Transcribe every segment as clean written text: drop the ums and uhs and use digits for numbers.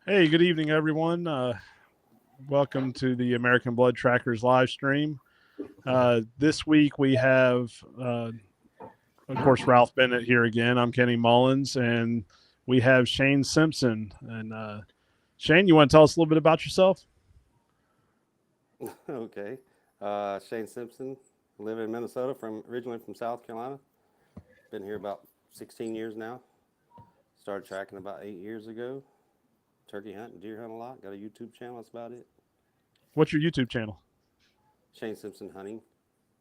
Hey, good evening, everyone. Welcome to the American Blood Trackers live stream. This week we have, of course, Ralph Bennett here again. I'm Kenny Mullins, and we have Shane Simpson. And Shane, you want to tell us a little bit about yourself? Okay. Shane Simpson, live in Minnesota, from originally from South Carolina. Been here about 16 years now. Started tracking about 8 years ago. Turkey hunt and deer hunt a lot. Got a YouTube channel. That's about it. What's your YouTube channel? Shane Simpson hunting.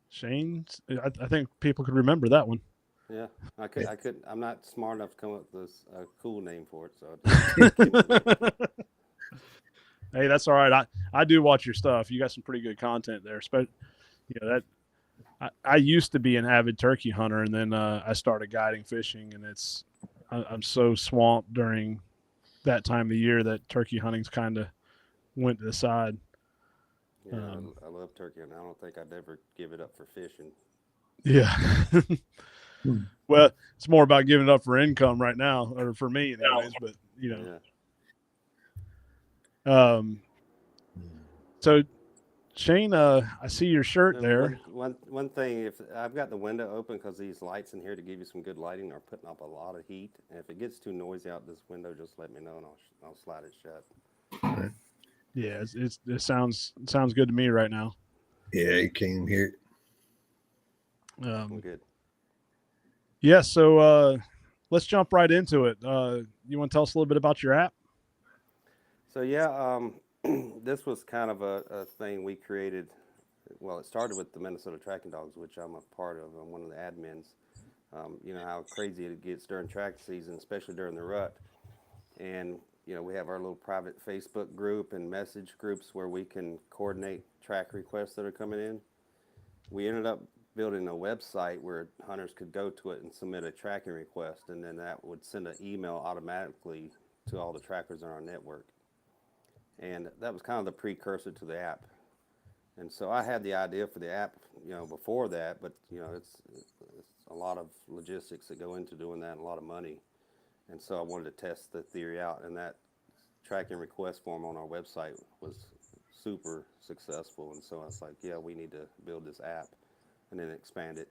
Shane, I think people could remember that one. Yeah, I could. I'm not smart enough to come up with this cool name for it, so I just keep it with. Hey, that's all right. I do watch your stuff. You got some pretty good content there. That I used to be an avid turkey hunter, and then I started guiding fishing, and I'm so swamped during that time of the year that turkey hunting's kind of went to the side. Yeah, Um, I love turkey hunting. I don't think I'd ever give it up for fishing. yeah. Hmm. Well, it's more about giving it up for income right now, or for me, anyways. But Yeah. um, so Shane, I see your shirt there. One thing, if I've got the window open because these lights in here to give you some good lighting are putting up a lot of heat, and if it gets too noisy out this window, just let me know and I'll slide it shut. Right. Yeah, it sounds good to me right now. Yeah, you came here. I'm Um, good. yeah, so let's jump right into it. You want to tell us a little bit about your app? So yeah, this was kind of a thing we created. Well, it started with the Minnesota Tracking Dogs, which I'm a part of. I'm one of the admins. You know how crazy it gets during track season, especially during the rut. And we have our little private Facebook group and message groups where we can coordinate track requests that are coming in. We ended up building a website where hunters could go to it and submit a tracking request, and then that would send an email automatically to all the trackers in our network. And that was kind of the precursor to the app. And so I had the idea for the app, before that, but it's a lot of logistics that go into doing that, and a lot of money. And so I wanted to test the theory out, and that tracking request form on our website was super successful. And so I was like, yeah, we need to build this app and then expand it.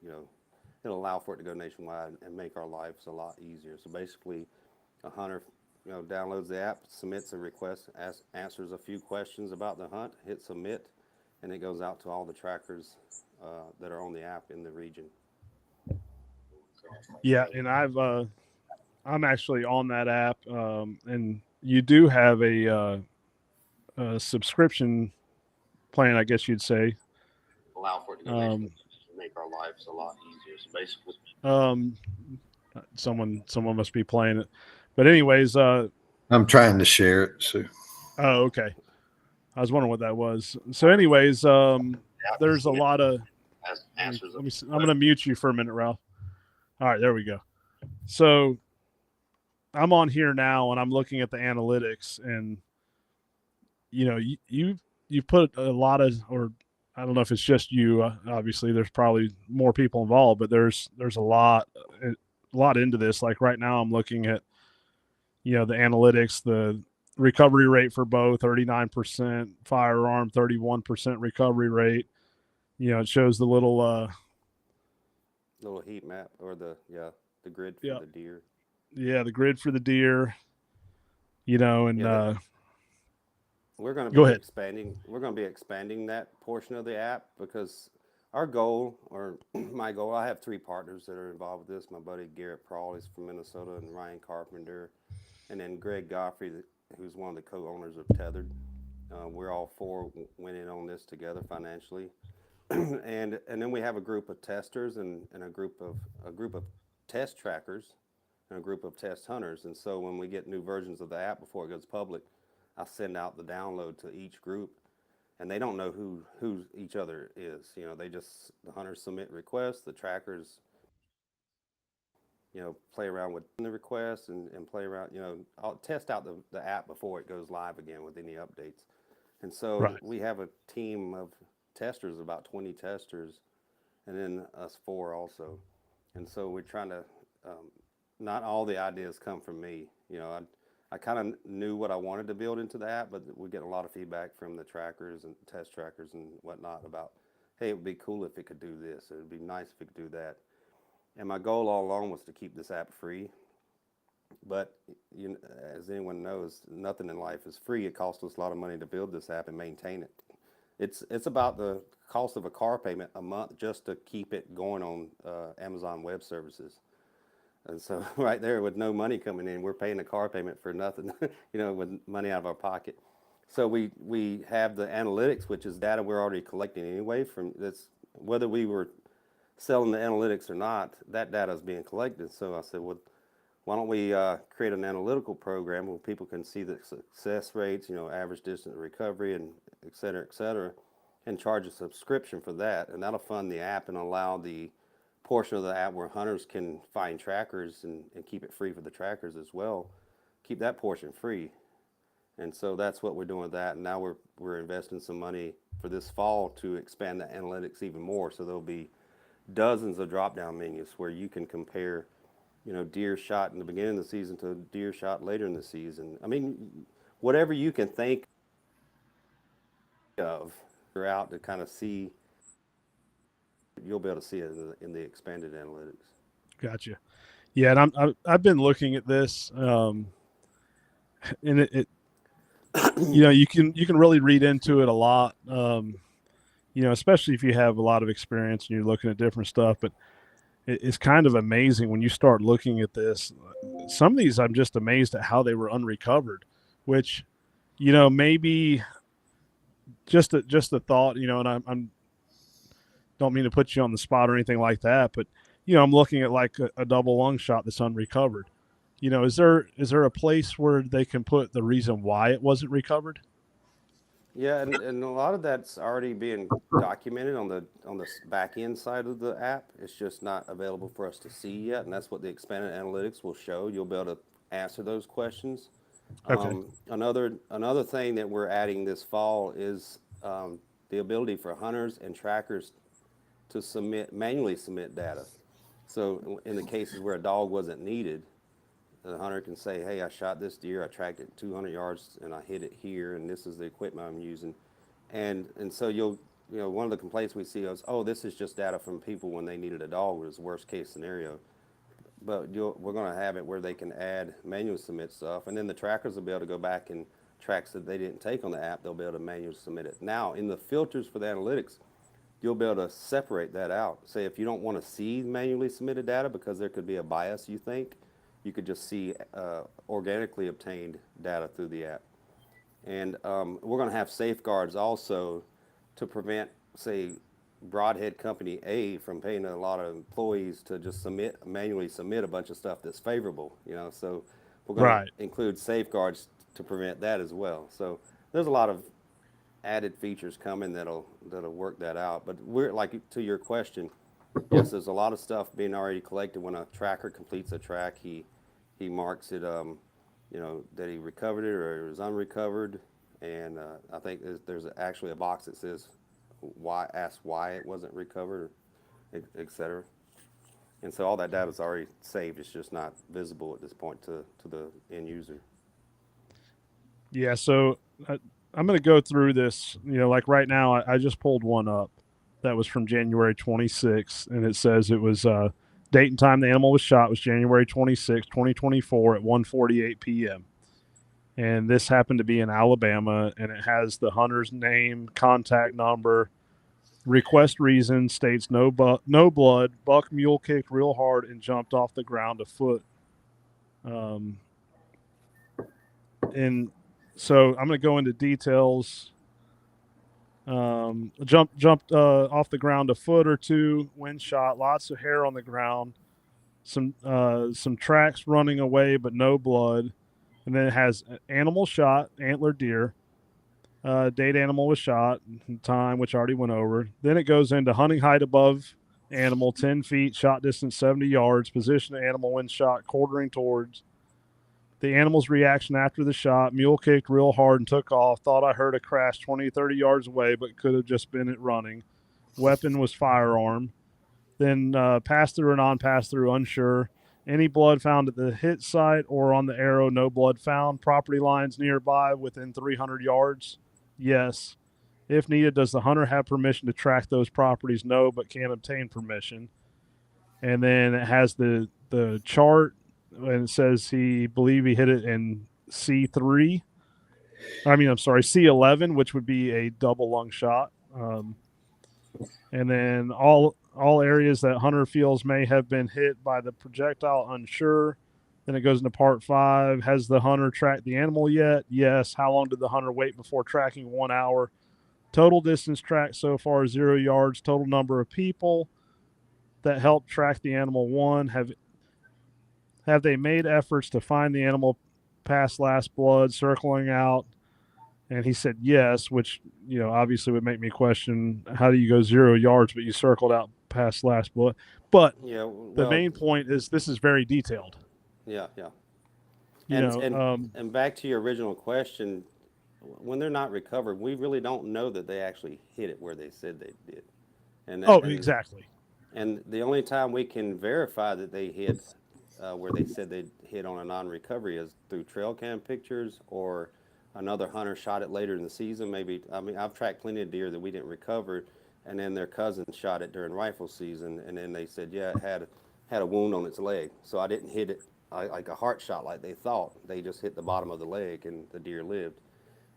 It'll allow for it to go nationwide and make our lives a lot easier. So basically, a hunter, downloads the app, submits a request, answers a few questions about the hunt, hit submit, and it goes out to all the trackers that are on the app in the region. Yeah, and I'm actually on that app, and you do have a subscription plan, I guess you'd say. Allow for it to go nationwide Um, and make our lives a lot easier. So basically, um, someone must be playing it, but anyways, I'm trying to share it. So oh, okay. I was wondering what that was. So, anyways, app there's a submit lot of. answers of I'm going to mute you for a minute, Ralph. All right, there we go. So I'm on here now, and I'm looking at the analytics, and you put a lot of, or I don't know if it's just you. Obviously, there's probably more people involved, but there's a lot into this. Like right now, I'm looking at the analytics, the recovery rate for bow 39%, firearm 31% recovery rate. It shows the little little heat map or the grid for yeah the deer. the grid for the deer. And Yeah, that we're going to go be ahead. expanding. We're going to be expanding that portion of the app because our goal, or my goal, I have three partners that are involved with this. My buddy Garrett Prawl, he's from Minnesota, and Ryan Carpenter, and then Greg Godfrey, who's one of the co-owners of Tethered. We're all four went in on this together financially, and then we have a group of testers and a group of test trackers and a group of test hunters. And so when we get new versions of the app before it goes public, I send out the download to each group, and they don't know who each other is. The hunters submit requests, the trackers play around with the requests and play around. I'll test out the app before it goes live again with any updates. And so Right. we have a team of testers, about 20 testers, and then us four also. And so we're trying to, not all the ideas come from me. I kind of knew what I wanted to build into the app, but we get a lot of feedback from the trackers and test trackers and whatnot about, hey, it would be cool if it could do this. It would be nice if it could do that. And my goal all along was to keep this app free. But you, as anyone knows, nothing in life is free. It costs us a lot of money to build this app and maintain it. It's about the cost of a car payment a month just to keep it going on Amazon Web Services. And so right there, with no money coming in, we're paying a car payment for nothing, with money out of our pocket. So we have the analytics, which is data we're already collecting anyway from this, whether we were selling the analytics or not, that data is being collected. So I said, well, why don't we create an analytical program where people can see the success rates, average distance recovery, and et cetera, and charge a subscription for that. And that'll fund the app and allow the portion of the app where hunters can find trackers and keep it free for the trackers as well. Keep that portion free. And so that's what we're doing with that. And now we're investing some money for this fall to expand the analytics even more. So there'll be dozens of drop-down menus where you can compare, deer shot in the beginning of the season to deer shot later in the season. I mean, whatever you can think of, you're out to kind of see, you'll be able to see it in the expanded analytics. Gotcha. Yeah, and I've been looking at this, and it you can really read into it a lot, especially if you have a lot of experience and you're looking at different stuff. But it's kind of amazing when you start looking at this. Some of these, I'm just amazed at how they were unrecovered, which, maybe just a thought, and I'm don't mean to put you on the spot or anything like that, but I'm looking at like a double lung shot that's unrecovered. Is there a place where they can put the reason why it wasn't recovered? Yeah, and a lot of that's already being documented on the back end side of the app. It's just not available for us to see yet, and that's what the expanded analytics will show. You'll be able to answer those questions. Okay. Another thing that we're adding this fall is the ability for hunters and trackers to manually submit data. So in the cases where a dog wasn't needed, the hunter can say, hey, I shot this deer, I tracked it 200 yards, and I hit it here, and this is the equipment I'm using. And so one of the complaints we see is, oh, this is just data from people when they needed a dog, was the worst case scenario. But we're going to have it where they can add manual submit stuff, and then the trackers will be able to go back and tracks that they didn't take on the app, they'll be able to manually submit it. Now, in the filters for the analytics, you'll be able to separate that out. Say if you don't want to see manually submitted data because there could be a bias, you think, you could just see organically obtained data through the app. And we're going to have safeguards also to prevent, say, Broadhead Company A from paying a lot of employees to just manually submit a bunch of stuff that's favorable. So we're going Right. to include safeguards to prevent that as well. So there's a lot of added features coming that'll work that out. But we're like, to your question, yes, there's a lot of stuff being already collected. When a tracker completes a track, he marks it, that he recovered it or it was unrecovered. And I think there's actually a box that says ask why it wasn't recovered, et cetera. And so all that data is already saved. It's just not visible at this point to the end user. Yeah. So I'm going to go through this. Like right now, I just pulled one up that was from January 26th, and it says it was date and time the animal was shot was January 26, 2024 at 1:48 p.m. And this happened to be in Alabama, and it has the hunter's name, contact number, request reason, states no blood, buck mule kicked real hard and jumped off the ground a foot. And so I'm going to go into details. Jumped off the ground a foot or two when shot. Lots of hair on the ground. Some tracks running away, but no blood. And then it has animal shot, antler deer. Date animal was shot, time which I already went over. Then it goes into hunting height above animal 10 feet, shot distance 70 yards, position of animal when shot, quartering towards. The animal's reaction after the shot, mule kicked real hard and took off. Thought I heard a crash 20, 30 yards away, but could have just been it running. Weapon was firearm. Then pass through or non-pass through, unsure. Any blood found at the hit site or on the arrow, no blood found. Property lines nearby within 300 yards? Yes. If needed, does the hunter have permission to track those properties? No, but can obtain permission. And then it has the chart, and it says he believe he hit it in C3. I'm sorry, C11, which would be a double lung shot. And then all areas that hunter feels may have been hit by the projectile, unsure. Then it goes into part 5. Has the hunter tracked the animal yet? Yes. How long did the hunter wait before tracking? 1 hour. Total distance tracked so far 0 yards. Total number of people that helped track the animal 1. Have they made efforts to find the animal past last blood, circling out? And he said yes, which, obviously would make me question, how do you go 0 yards, but you circled out past last blood? But Yeah, the well, main point is this is very detailed. yeah, yeah. You And know, and and back to your original question, when they're not recovered, we really don't know that they actually hit it where they said they did. And that, oh, and exactly. and the only time we can verify that they hit where they said they hit on a non-recovery is through trail cam pictures, or another hunter shot it later in the season. Maybe, I mean, I've tracked plenty of deer that we didn't recover, and then their cousin shot it during rifle season, and then they said, yeah, it had a wound on its leg, so I didn't hit it like a heart shot like they thought. They just hit the bottom of the leg, and the deer lived.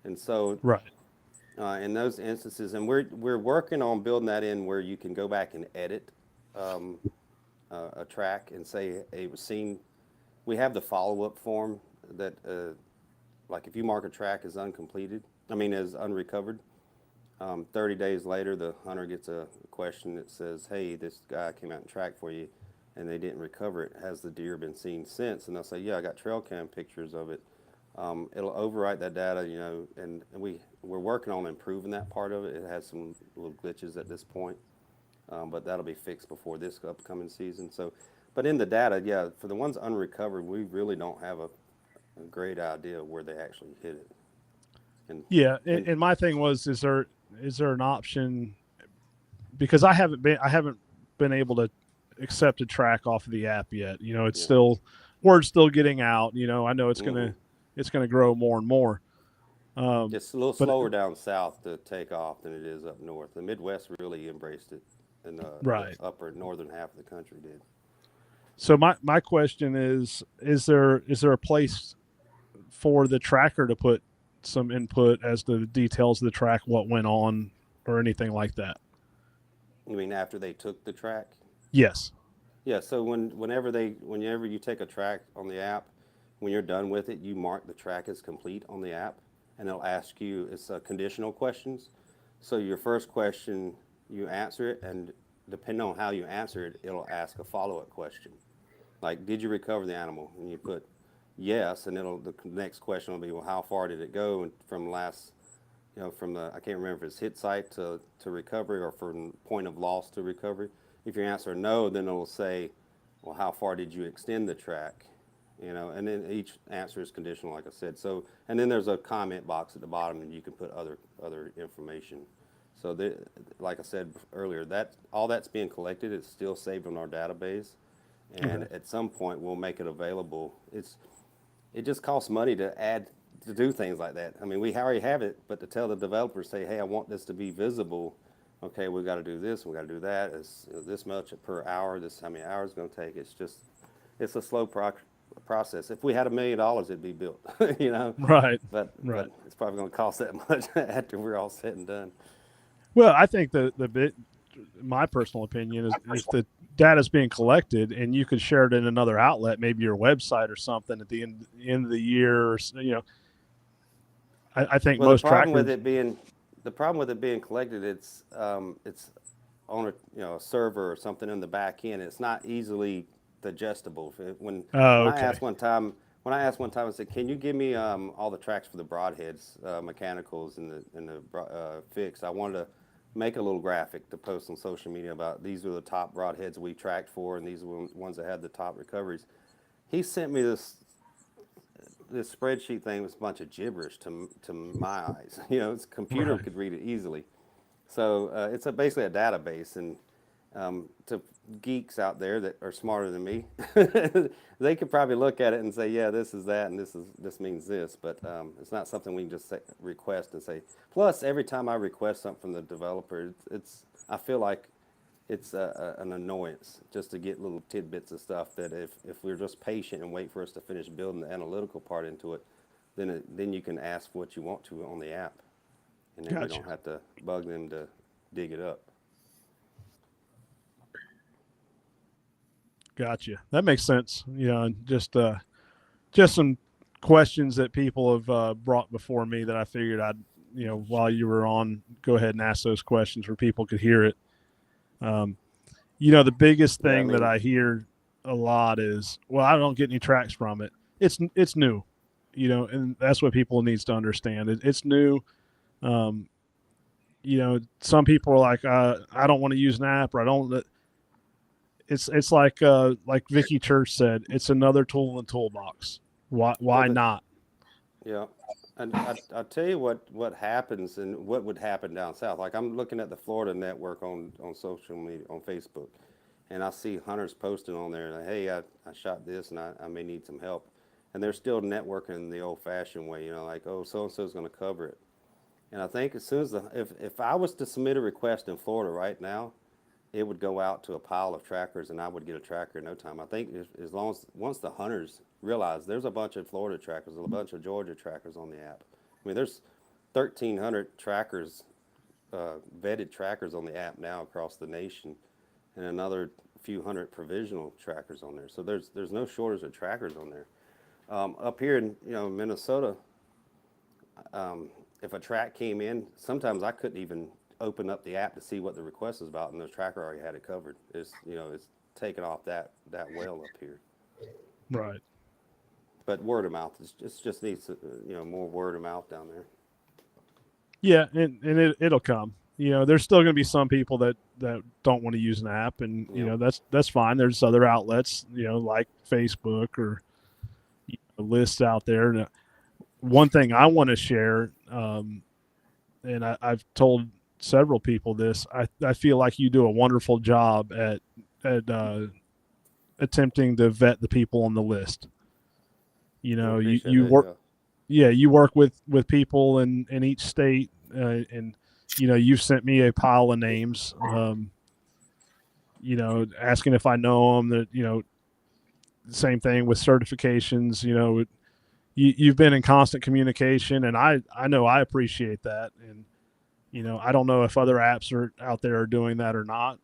And so Right. in those instances, and we're working on building that in where you can go back and edit um, a track and say it was seen. We have the follow-up form that, like, if you mark a track as uncompleted, as unrecovered, 30 days later, the hunter gets a question that says, "Hey, this guy came out and tracked for you, and they didn't recover it. Has the deer been seen since?" And they'll say, "Yeah, I got trail cam pictures of it." It'll overwrite that data, and we're working on improving that part of it. It has some little glitches at this point, but that'll be fixed before this upcoming season. So, but in the data, yeah, for the ones unrecovered, we really don't have a great idea where they actually hit it. And Yeah. and And my thing was, is there an option, because I haven't been able to accept a track off of the app yet. It's yeah, still, word's still getting out. I know it's hmm gonna it's gonna grow more and more. Um, just a little but slower down south to take off than it is up north. The Midwest really embraced it, and the right. upper northern half of the country did. So my question is there a place for the tracker to put some input as to the details of the track, what went on, or anything like that? You mean after they took the track? Yes. Yeah, so whenever you take a track on the app, when you're done with it, you mark the track as complete on the app, and it'll ask you, it's conditional questions. So your first question, you answer it, and depending on how you answer it, it'll ask a follow-up question. Like, did you recover the animal? And you put yes, and the next question will be, well, how far did it go? And from last, from the, I can't remember if it's hit site to recovery, or from point of loss to recovery. If you answer no, then it'll say, well, how far did you extend the track? And then each answer is conditional, like I said. So, and then there's a comment box at the bottom, and you can put other information. So, like I said earlier, that all that's being collected is still saved on our database, and Okay. at some point we'll make it available. It just costs money to do things like that. We already have it, but to tell the developers, say, hey, I want this to be visible. Okay, we've got to do this, we've got to do that. It's this much per hour. This how many hours it's going to take. It's a slow process. If we had $1 million, it'd be built, Right. But Right. it's probably going to cost that much after we're all said and done. Well, I think the bit, my personal opinion is, if the data is being collected and you could share it in another outlet, maybe your website or something at the end of the year, or I think Well, the most problem with trackers. it being the problem with it being collected, it's on a server or something in the back end. It's not easily digestible. Oh, When I okay. asked one time, I said, "Can you give me all the tracks for the broadheads, mechanicals, and the fixed?" I wanted to make a little graphic to post on social media about these are the top broadheads we tracked for, and these are the ones that had the top recoveries. He sent me this spreadsheet thing was a bunch of gibberish to my eyes. It's computer Right. could read it easily. So it's basically a database, and to geeks out there that are smarter than me, they could probably look at it and say, yeah, this is that, and this means this. But it's not something we can just request and say. Plus, every time I request something from the developer, it's I feel like it's an annoyance just to get little tidbits of stuff that if we're just patient and wait for us to finish building the analytical part into it, then you can ask what you want to on the app, and then you Gotcha. don't have to bug them to dig it up. Gotcha. That makes sense. And just some questions that people have brought before me that I figured I'd, while you were on, go ahead and ask those questions where people could hear it. Um, the biggest Yeah, I thing that mean, I hear a lot is, well, I don't get any tracks from it. It's new, and that's what people needs to understand. It's new. Um, some people are like, I don't want to use an app, or I don't. It's like Vicky Church said, it's another tool in the toolbox. well, Why not? yeah, and I tell you what happens and what would happen down south. Like I'm looking at the Florida network on social media on Facebook, and I see hunters posting on there like, hey, I shot this and I may need some help, and they're still networking the old-fashioned way, like oh so and so is going to cover it. And I think as soon as if I was to submit a request in Florida right now, it would go out to a pile of trackers and I would get a tracker in no time. I think as long as once the hunters realize there's a bunch of Florida trackers, a bunch of Georgia trackers on the app. I mean, there's 1,300 trackers, vetted trackers on the app now across the nation, and another few hundred provisional trackers on there. So there's no shortage of trackers on there. Up here in Minnesota, if a track came in, sometimes I couldn't even open up the app to see what the request was about, and the tracker already had it covered. It's taken off that well up here. Right. But word of mouth, it just needs more word of mouth down there. Yeah, and it'll come. There's still going to be some people that don't want to use an app, and Yep. that's fine. There's other outlets, like Facebook or lists out there. And one thing I want to share, and I've told several people this. I feel like you do a wonderful job at attempting to vet the people on the list. I You appreciate you that. work Yeah. yeah, you work with people in each state, and you've sent me a pile of names, asking if I know them. That same thing with certifications. You've been in constant communication, and I know I appreciate that. And I don't know if other apps are out there are doing that or not.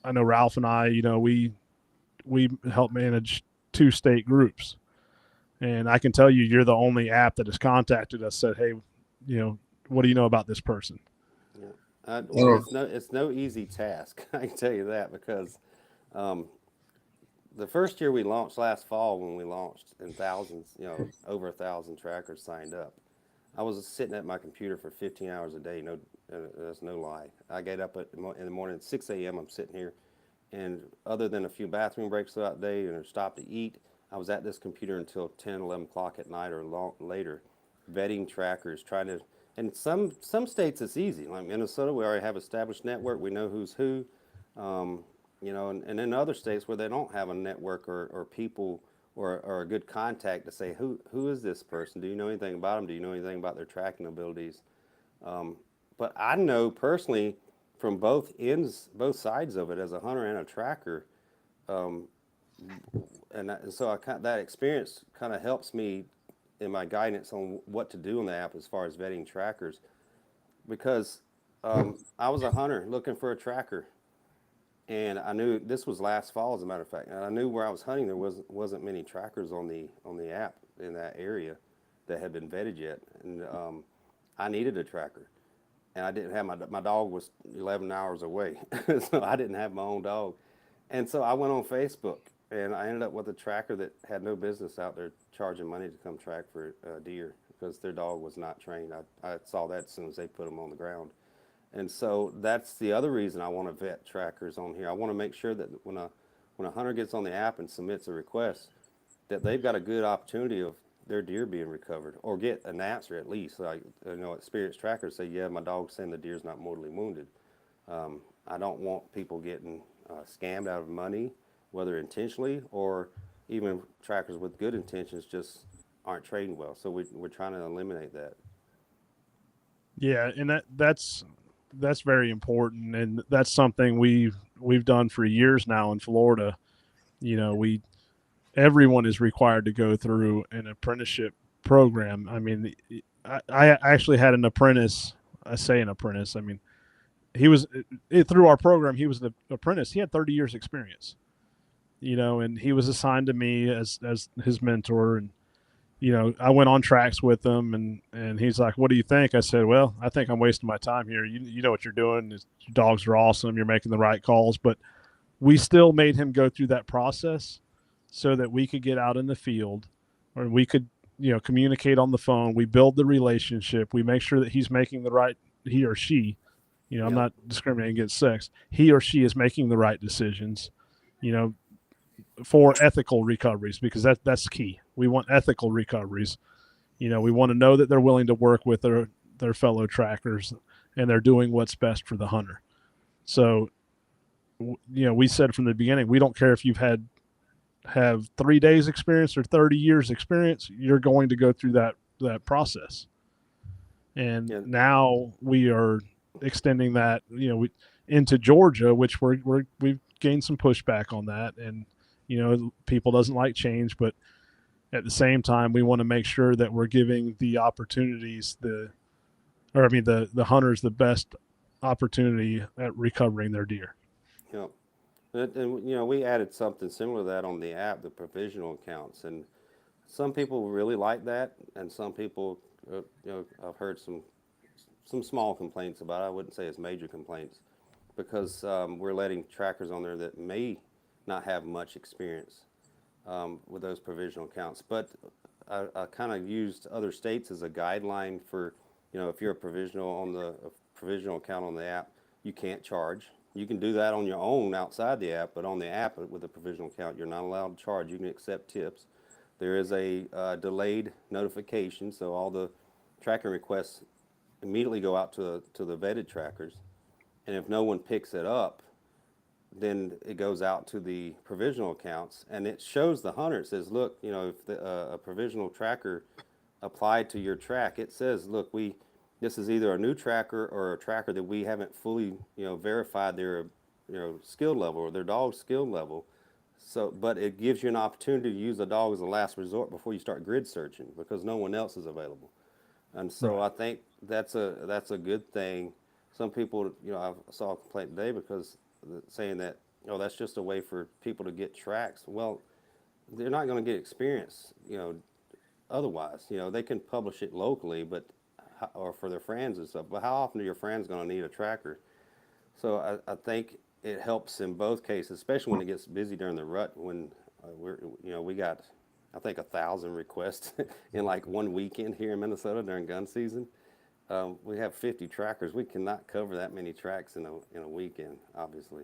I know Ralph and I, we help manage 2 state groups. And I can tell you, you're the only app that has contacted us, said, "Hey, what do you know about this person?" Yeah. Well, Oh, it's no easy task. I can tell you that because um, the first year we launched last fall when we launched and thousands, over 1,000 trackers signed up. I was sitting at my computer for 15 hours a day. No, that's no lie. I get up in the morning at 6 a.m. I'm sitting here, and other than a few bathroom breaks throughout the day and a stop to eat, I was at this computer until 10, 11 o'clock at night or later, vetting trackers, trying to. And some states it's easy, like Minnesota. We already have established network. We know who's who. Um, and in other states where they don't have a network or people or a good contact to say who is this person? Do you know anything about them? Do you know anything about their tracking abilities? But I know personally from both sides of it, as a hunter and a tracker, and so that experience kind of helps me in my guidance on what to do in the app as far as vetting trackers, because I was a hunter looking for a tracker, and I knew this was last fall, as a matter of fact, and I knew where I was hunting there wasn't many trackers on the app in that area that had been vetted yet, and I needed a tracker, and I didn't have my dog was 11 hours away, so I didn't have my own dog, and so I went on Facebook, and I ended up with a tracker that had no business out there charging money to come track for deer because their dog was not trained. I saw that as soon as they put them on the ground. And so that's the other reason I want to vet trackers on here. I want to make sure that when a hunter gets on the app and submits a request, that they've got a good opportunity of their deer being recovered or get an answer at least. Like experienced trackers say, yeah, my dog's saying the deer's not mortally wounded. I don't want people getting scammed out of money, whether intentionally or even trackers with good intentions just aren't trading well. So we're trying to eliminate that. Yeah, and that's very important, and that's something we've done for years now in Florida. You know, we everyone is required to go through an apprenticeship program. I mean, I actually had an apprentice. I say an apprentice. I mean, he was through our program. He was an apprentice. He had 30 years experience. You know, and he was assigned to me as his mentor, and you know, I went on tracks with him, and he's like, "What do you think?" I said, "Well, I think I'm wasting my time here. You know what you're doing. Your dogs are awesome. You're making the right calls." But we still made him go through that process so that we could get out in the field, or we could, you know, communicate on the phone. We build the relationship. We make sure that he's making the right, he or she. You know, I'm Yep. not discriminating against sex. He or she is making the right decisions. You know, for ethical recoveries, because that's key. We want ethical recoveries. You know, we want to know that they're willing to work with their fellow trackers, and they're doing what's best for the hunter. So, you know, we said from the beginning, we don't care if you've have 3 days experience or 30 years experience. You're going to go through that process. And Yeah. now we are extending that, you know, into Georgia, which we've gained some pushback on that, and you know, people doesn't like change, but at the same time, we want to make sure that we're giving the opportunities the hunters the best opportunity at recovering their deer. Yep. And you know, we added something similar to that on the app, the provisional accounts, and some people really like that, and some people, you know, I've heard some small complaints about it. I wouldn't say it's major complaints because we're letting trackers on there that may not have much experience with those provisional accounts. But I kind of used other states as a guideline for, you know, if you're a provisional account on the app, you can't charge. You can do that on your own outside the app, but on the app with a provisional account, you're not allowed to charge. You can accept tips. There is a delayed notification, so all the tracking requests immediately go out to the vetted trackers, and if no one picks it up, then it goes out to the provisional accounts, and it shows the hunter. It says, look, you know, if a provisional tracker applied to your track, it says, look, this is either a new tracker or a tracker that we haven't fully, you know, verified their, you know, skill level or their dog's skill level. So, but it gives you an opportunity to use the dog as a last resort before you start grid searching because no one else is available. And so Right. I think that's a good thing. Some people, you know, I saw a complaint today because saying that, oh, that's just a way for people to get tracks. Well, they're not going to get experience, you know, otherwise. You know, they can publish it locally, but or for their friends and stuff. But how often are your friends going to need a tracker? So I think it helps in both cases, especially when it gets busy during the rut. When we got, I think 1,000 requests in like one weekend here in Minnesota during gun season. We have 50 trackers. We cannot cover that many tracks in a weekend, obviously.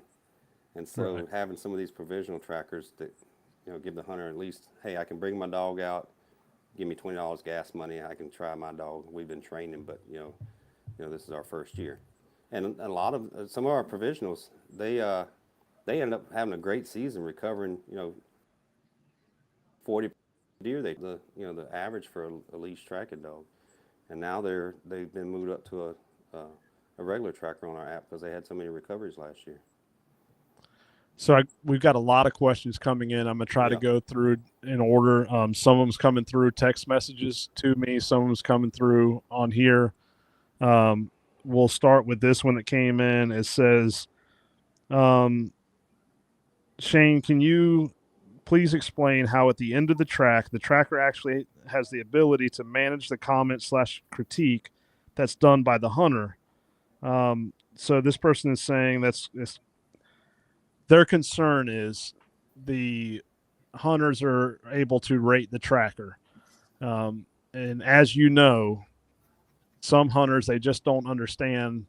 And Right. so having some of these provisional trackers that, you know, give the hunter at least, hey, I can bring my dog out, give me $20 gas money, I can try my dog. We've been training, but this is our first year. And a lot of some of our provisionals, they end up having a great season recovering, 40 deer. The average for a leash tracking dog, and now they've been moved up to a regular tracker on our app because they had so many recoveries last year. So we've got a lot of questions coming in. I'm gonna try to Yeah. go through in order. Some of them's coming through text messages to me. Some of them's coming through on here. Um, we'll start with this one that came in. It says, um, Shane, can you please explain how at the end of the track, the tracker actually has the ability to manage the comment slash critique that's done by the hunter? So this person is saying their concern is the hunters are able to rate the tracker. And as you know, some hunters, they just don't understand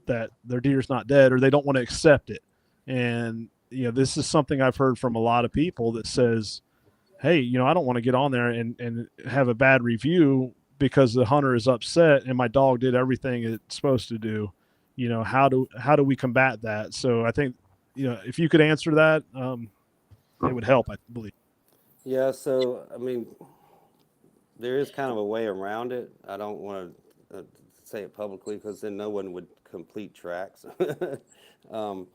that their deer's not dead, or they don't want to accept it. And, you know, this is something I've heard from a lot of people that says, hey, you know, I don't want to get on there and have a bad review because the hunter is upset and my dog did everything it's supposed to do. You know, how do we combat that? So I think if you could answer that, it would help, I believe. Yeah, so I mean, there is kind of a way around it. I don't want to say it publicly because then no one would complete tracks. um,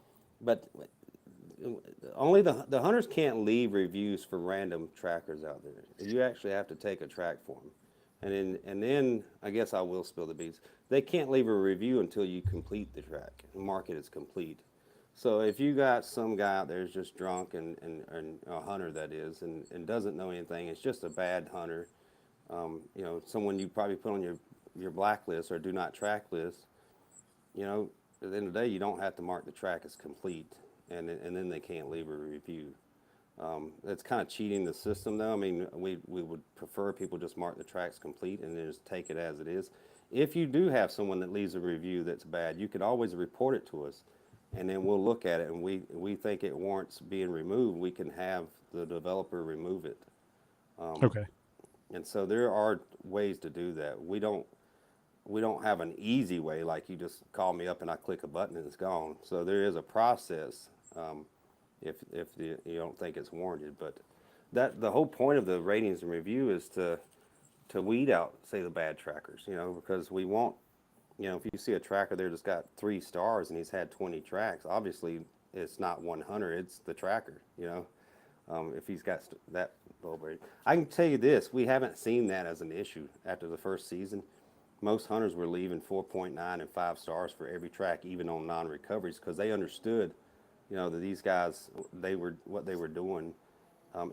but only the hunters can't leave reviews for random trackers out there. You actually have to take a track for them, and then I guess I will spill the beans. They can't leave a review until you complete the track and mark it as complete. So if you got some guy out there who's just drunk and a hunter that is and doesn't know anything, it's just a bad hunter. Someone you probably put on your blacklist or do not track list. At the end of the day, you don't have to mark the track as complete, and then they can't leave a review. It's kind of cheating the system, though. I mean, we would prefer people just mark the tracks complete and then just take it as it is. If you do have someone that leaves a review that's bad, you could always report it to us, and then we'll look at it. And we think it warrants being removed, we can have the developer remove it. Okay. And so there are ways to do that. We don't have an easy way like you just call me up and I click a button and it's gone. So there is a process. If you don't think it's warranted. But the whole point of the ratings and review is to weed out, say, the bad trackers, because we want, if you see a tracker there that's got 3 stars and he's had 20 tracks, obviously it's not 100, it's the tracker, if he's got that low rate. I can tell you this, we haven't seen that as an issue after the first season. Most hunters were leaving 4.9 and 5 stars for every track, even on non-recoveries, because they understood that these guys, what they were doing.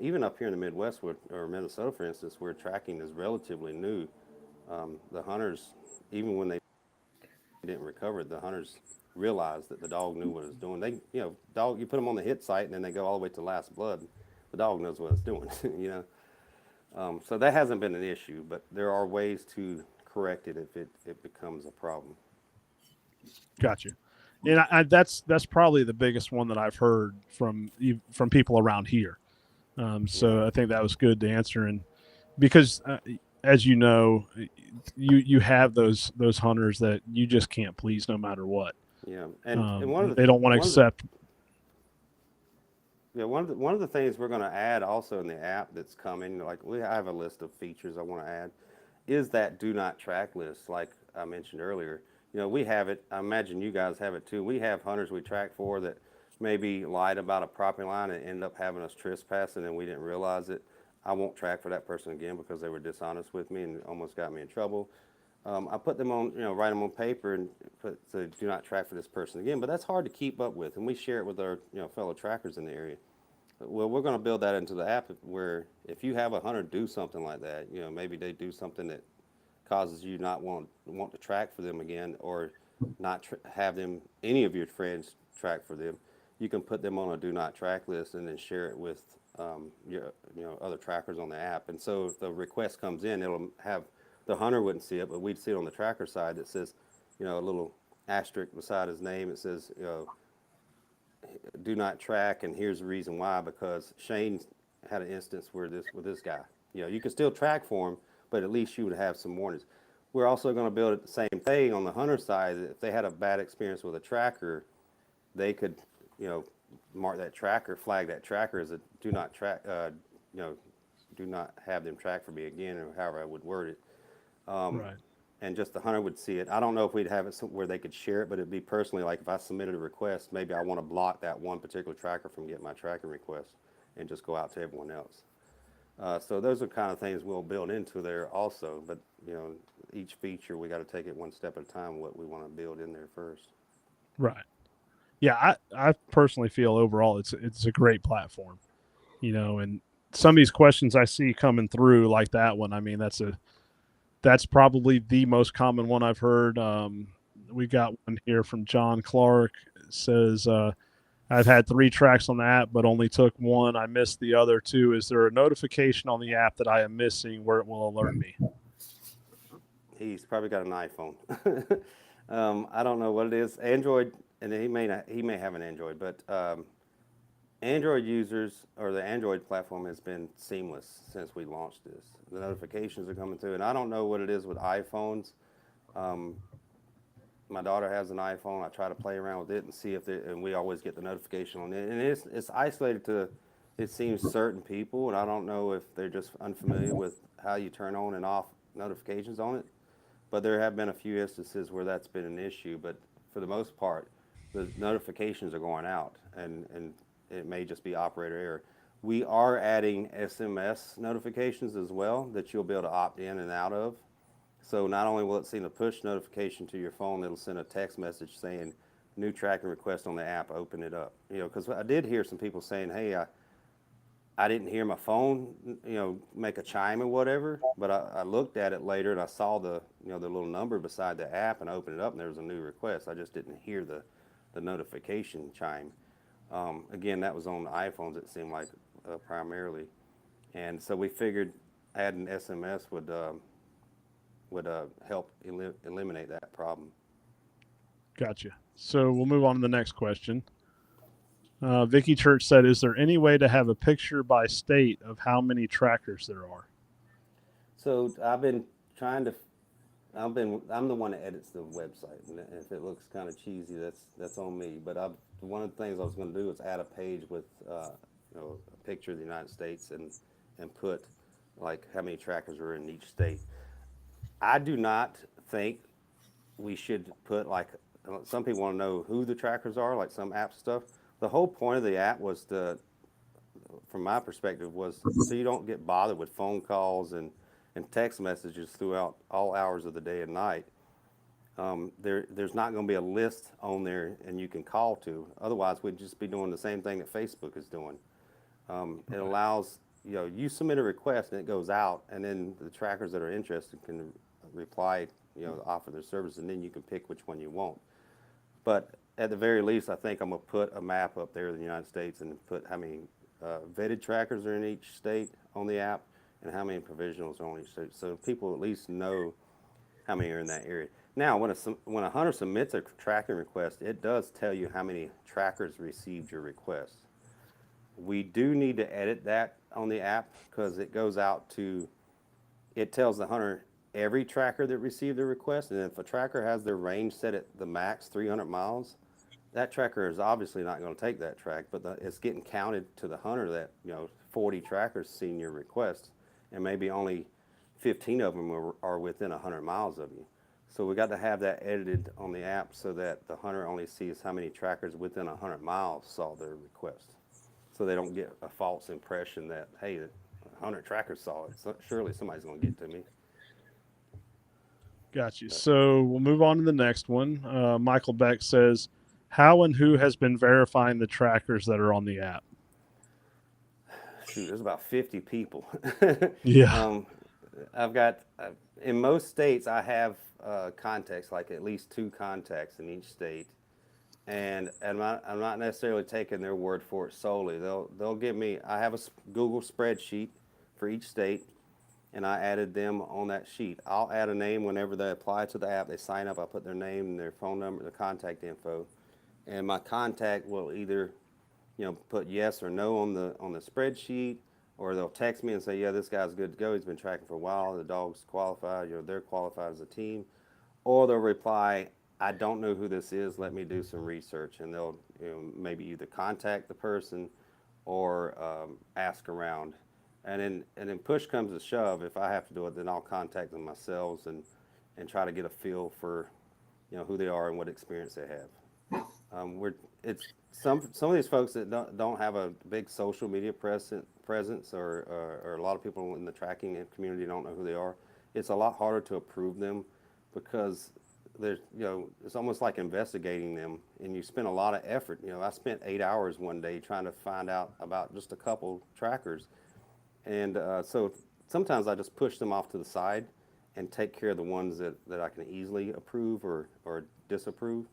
Even up here in the Midwest, or Minnesota, for instance, where tracking is relatively new, the hunters, even when they didn't recover, the hunters realized that the dog knew what it was doing. Dog, you put them on the hit site, and then they go all the way to last blood. The dog knows what it's doing, So that hasn't been an issue, but there are ways to correct it if it becomes a problem. Got you. And that's probably the biggest one that I've heard from people around here. Yeah. So I think that was good to answer, and because as you know, you have those hunters that you just can't please no matter what. Yeah, and They don't want to accept. one of the things we're going to add also in the app that's coming, like we have a list of features I want to add, is that do not track list, like I mentioned earlier. We have it. I imagine you guys have it too. We have hunters we track for that maybe lied about a property line and end up having us trespassing and we didn't realize it. I won't track for that person again because they were dishonest with me and almost got me in trouble. I put them on, write them on paper and do not track for this person again. But that's hard to keep up with, and we share it with our fellow trackers in the area. Well, we're going to build that into the app where if you have a hunter do something like that, maybe they do something that causes you not want to track for them again, or not have any of your friends track for them, you can put them on a do not track list and then share it with your other trackers on the app. And so if the request comes in, it'll have, the hunter wouldn't see it, but we'd see it on the tracker side that says, a little asterisk beside his name. It says, do not track, and here's the reason why, because Shane had an instance with this guy. You can still track for him, but at least you would have some warnings. We're also going to build it the same thing on the hunter side. If they had a bad experience with a tracker, they could, mark that tracker, flag that tracker as a do not track, do not have them track for me again, or however I would word it. Right. And just the hunter would see it. I don't know if we'd have it where they could share it, but it'd be personally, like if I submitted a request, maybe I want to block that one particular tracker from getting my tracking request and just go out to everyone else. So those are kind of things we'll build into there also, but each feature we got to take it one step at a time, what we want to build in there first. Right. Yeah, I personally feel overall it's a great platform, and some of these questions I see coming through like that one. I mean, that's probably the most common one I've heard. We got one here from John Clark. It says, I've had 3 tracks on the app, but only took one. I missed the other 2. Is there a notification on the app that I am missing where it will alert me? He's probably got an iPhone. I don't know what it is. Android, and he may have an Android, but Android users, or the Android platform, has been seamless since we launched this. The notifications are coming through, and I don't know what it is with iPhones. my daughter has an iPhone. I try to play around with it and see if and we always get the notification on it. And it's isolated to, it seems, certain people, and I don't know if they're just unfamiliar with how you turn on and off notifications on it. But there have been a few instances where that's been an issue. But for the most part, the notifications are going out, and it may just be operator error. We are adding SMS notifications as well that you'll be able to opt in and out of. So not only will it send a push notification to your phone, it'll send a text message saying new tracking request on the app, open it up. Because I did hear some people saying, hey, I didn't hear my phone, make a chime or whatever, but I looked at it later and I saw the little number beside the app and I opened it up and there was a new request. I just didn't hear the notification chime. Again, that was on the iPhones, it seemed like, primarily. And so we figured adding SMS would help eliminate that problem. Gotcha. So we'll move on to the next question. Vicky Church said, is there any way to have a picture by state of how many trackers there are? So I've been trying to, I'm the one that edits the website, and if it looks kind of cheesy, that's on me. But one of the things I was going to do is add a page with a picture of the United States and put like how many trackers are in each state. I do not think we should put like, some people want to know who the trackers are, like some app stuff. The whole point of the app was from my perspective, was so you don't get bothered with phone calls and text messages throughout all hours of the day and night. There's not going to be a list on there and you can call to. Otherwise, we'd just be doing the same thing that Facebook is doing. It allows, you submit a request and it goes out, and then the trackers that are interested can reply, offer their service, and then you can pick which one you want. But at the very least, I think I'm going to put a map up there in the United States and put how many vetted trackers are in each state on the app and how many provisionals are on each state, so people at least know how many are in that area. Now, when a hunter submits a tracking request, it does tell you how many trackers received your request. We do need to edit that on the app because it goes out to, it tells the hunter every tracker that received the request, and if a tracker has their range set at the max 300 miles, that tracker is obviously not going to take that track, but it's getting counted to the hunter that 40 trackers seen your request, and maybe only 15 of them are within 100 miles of you. So we got to have that edited on the app so that the hunter only sees how many trackers within 100 miles saw their request, so they don't get a false impression that, hey, 100 trackers saw it, so surely somebody's going to get to me. Got you. So we'll move on to the next one. Michael Beck says, how and who has been verifying the trackers that are on the app? Shoot, there's about 50 people. Yeah. I've got, in most states, I have contacts, like at least 2 contacts in each state. And I'm not necessarily taking their word for it solely. They'll give me, I have a Google spreadsheet for each state, and I added them on that sheet. I'll add a name whenever they apply to the app. They sign up, I put their name and their phone number, their contact info, and my contact will either, put yes or no on the spreadsheet, or they'll text me and say, yeah, this guy's good to go. He's been tracking for a while. The dog's qualified. They're qualified as a team. Or they'll reply, I don't know who this is. Let me do some research, and they'll maybe either contact the person or ask around. And then push comes to shove. If I have to do it, then I'll contact them myself and try to get a feel for who they are and what experience they have. It's some of these folks that don't have a big social media presence, or a lot of people in the tracking community don't know who they are. It's a lot harder to approve them because there's it's almost like investigating them, and you spend a lot of effort. I spent 8 hours one day trying to find out about just a couple trackers, and so sometimes I just push them off to the side and take care of the ones that I can easily approve or disapprove,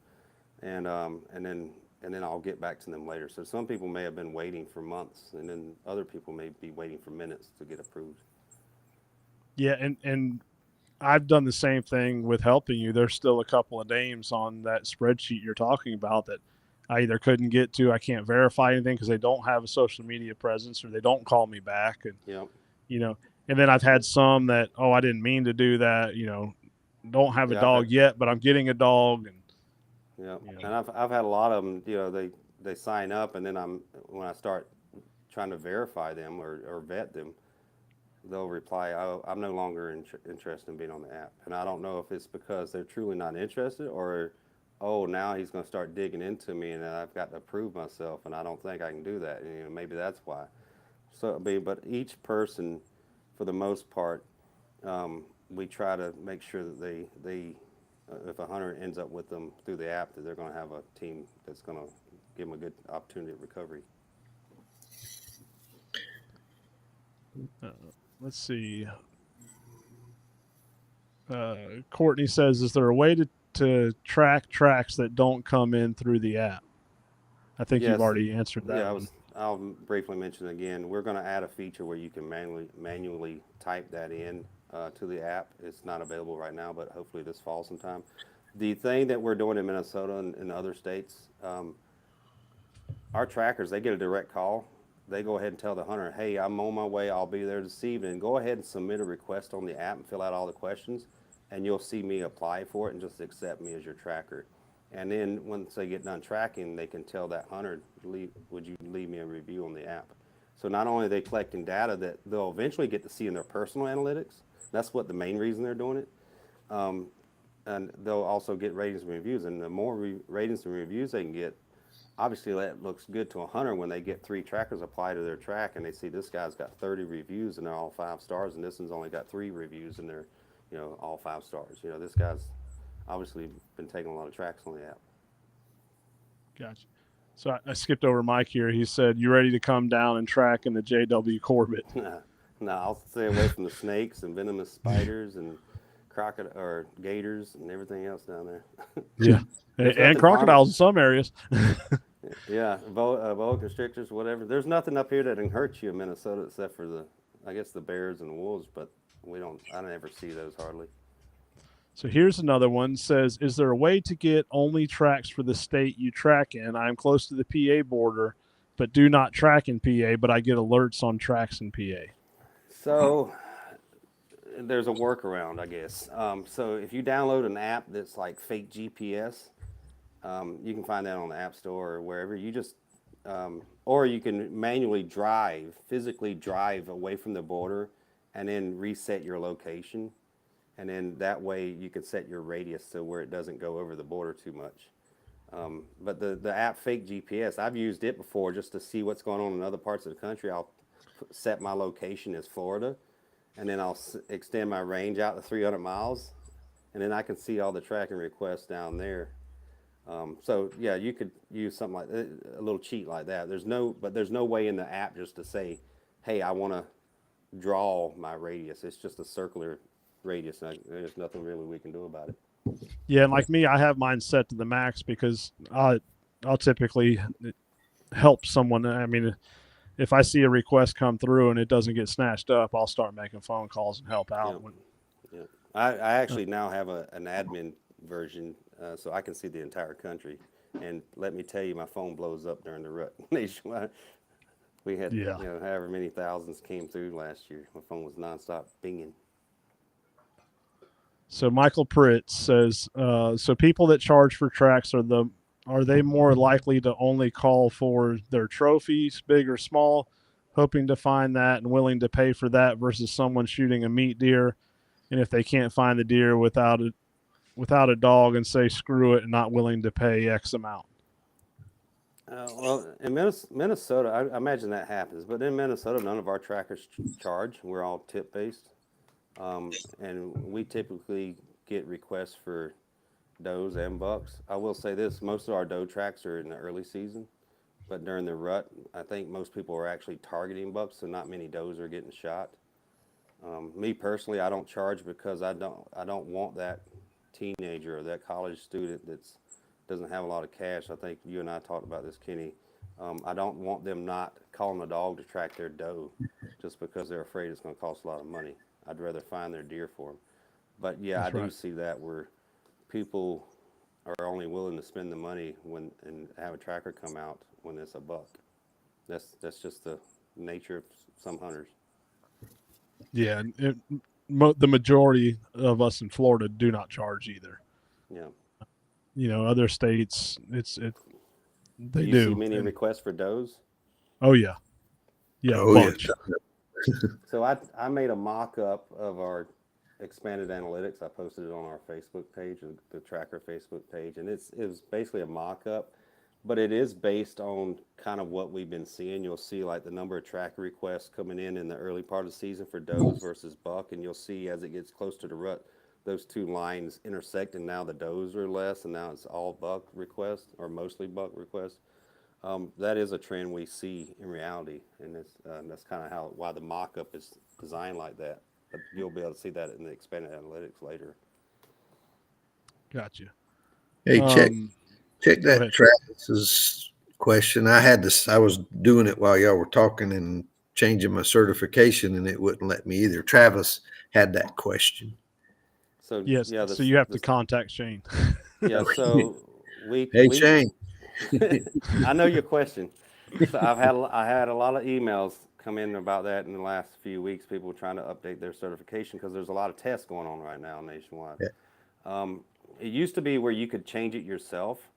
and then I'll get back to them later. So some people may have been waiting for months, and then other people may be waiting for minutes to get approved. Yeah, and I've done the same thing with helping you. There's still a couple of names on that spreadsheet you're talking about that I either couldn't get to, I can't verify anything because they don't have a social media presence or they don't call me back. And, Yep. And then I've had some that, I didn't mean to do that, don't have a dog yet, but I'm getting a dog. And Yeah, You know. and I've had a lot of them. You know, they sign up, and then when I start trying to verify them or vet them, they'll reply, "Oh, I'm no longer interested in being on the app." And I don't know if it's because they're truly not interested, or oh, now he's going to start digging into me, and I've got to prove myself, and I don't think I can do that. And, you know, maybe that's why. So, but each person, for the most part, we try to make sure that they if a hunter ends up with them through the app, that they're going to have a team that's going to give them a good opportunity at recovery. Uh, let's see. Courtney says, "Is there a way to track tracks that don't come in through the app?" I think you've Yes, already answered that yeah. one. I'll briefly mention again. We're going to add a feature where you can manually type that in to the app. It's not available right now, but hopefully this fall sometime. The thing that we're doing in Minnesota and other states, our trackers, they get a direct call. They go ahead and tell the hunter, "Hey, I'm on my way. I'll be there this evening. Go ahead and submit a request on the app and fill out all the questions, and you'll see me apply for it and just accept me as your tracker." And then once they get done tracking, they can tell that hunter, "Would you leave me a review on the app?" So not only are they collecting data that they'll eventually get to see in their personal analytics, that's what the main reason they're doing it, and they'll also get ratings and reviews. And the more ratings and reviews they can get, obviously that looks good to a hunter when they get 3 trackers applied to their track and they see this guy's got 30 reviews and they're all 5 stars, and this one's only got 3 reviews and they're, you know, all 5 stars. You know, this guy's obviously been taking a lot of tracks on the app. Gotcha. So I skipped over Mike here. He said, "You ready to come down and track in the JW Corbett?" No, I'll stay away from the snakes and venomous spiders and crocodile or gators and everything else down there. Yeah, There's and nothing harm. crocodiles in some areas. Yeah, boa constrictors, whatever. There's nothing up here that can hurt you in Minnesota except for I guess the bears and the wolves, but I don't ever see those hardly. So here's another one. Says, "Is there a way to get only tracks for the state you track in? I am close to the PA border, but do not track in PA, but I get alerts on tracks in PA." So there's a workaround, I guess. So if you download an app that's like fake GPS, you can find that on the App Store or wherever. Or you can manually physically drive away from the border, and then reset your location, and then that way you can set your radius to where it doesn't go over the border too much. But the app Fake GPS, I've used it before just to see what's going on in other parts of the country. I'll set my location as Florida, and then I'll extend my range out to 300 miles, and then I can see all the tracking requests down there. So yeah, you could use something like a little cheat like that. There's no way in the app just to say, "Hey, I want to draw my radius." It's just a circular radius. And there's nothing really we can do about it. Yeah, and like me, I have mine set to the max because I'll typically help someone. I mean, if I see a request come through and it doesn't get snatched up, I'll start making phone calls and help Yeah, out. yeah. I actually now have an admin version, so I can see the entire country. And let me tell you, my phone blows up during the rut nationwide. We had, Yeah. you know, however many thousands came through last year. My phone was nonstop binging. So Michael Pritt says, "So people that charge for tracks are they more likely to only call for their trophies, big or small, hoping to find that and willing to pay for that versus someone shooting a meat deer, and if they can't find the deer without a dog and say screw it and not willing to pay X amount?" Well, in Minnesota, I imagine that happens, but in Minnesota, none of our trackers charge. We're all tip based, and we typically get requests for does and bucks. I will say this: most of our doe tracks are in the early season, but during the rut, I think most people are actually targeting bucks, so not many does are getting shot. Me personally, I don't charge because I don't want that teenager or that college student that's doesn't have a lot of cash. I think you and I talked about this, Kenny. I don't want them not calling a dog to track their doe just because they're afraid it's going to cost a lot of money. I'd rather find their deer for them. But yeah, I That's do right. see that where people are only willing to spend the money and have a tracker come out when it's a buck. That's just the nature of some hunters. Yeah, and the majority of us in Florida do not charge either. Yeah. other states, Do they you see do. many And requests for does? oh yeah, yeah, a Oh yeah. bunch. So I made a mock-up of our expanded analytics. I posted it on our Facebook page, the TrakR Facebook page, and it was basically a mock-up, but it is based on kind of what we've been seeing. You'll see like the number of tracker requests coming in the early part of the season for does versus buck, and you'll see as it gets close to the rut, those two lines intersect, and now the does are less, and now it's all buck requests or mostly buck requests. That is a trend we see in reality, and that's kind of how why the mock-up is designed like that. But you'll be able to see that in the expanded analytics later. Gotcha. Hey, Um, check Go that ahead. Travis's question. I had this. I was doing it while y'all were talking and changing my certification, and it wouldn't let me either. Travis had that question. So Yes. yeah, So you have to this contact Shane. yeah. So we Hey, we Shane. I know your question. So I had a lot of emails come in about that in the last few weeks. People trying to update their certification because there's a lot of tests going on right now nationwide. Yeah. It used to be where you could change it yourself,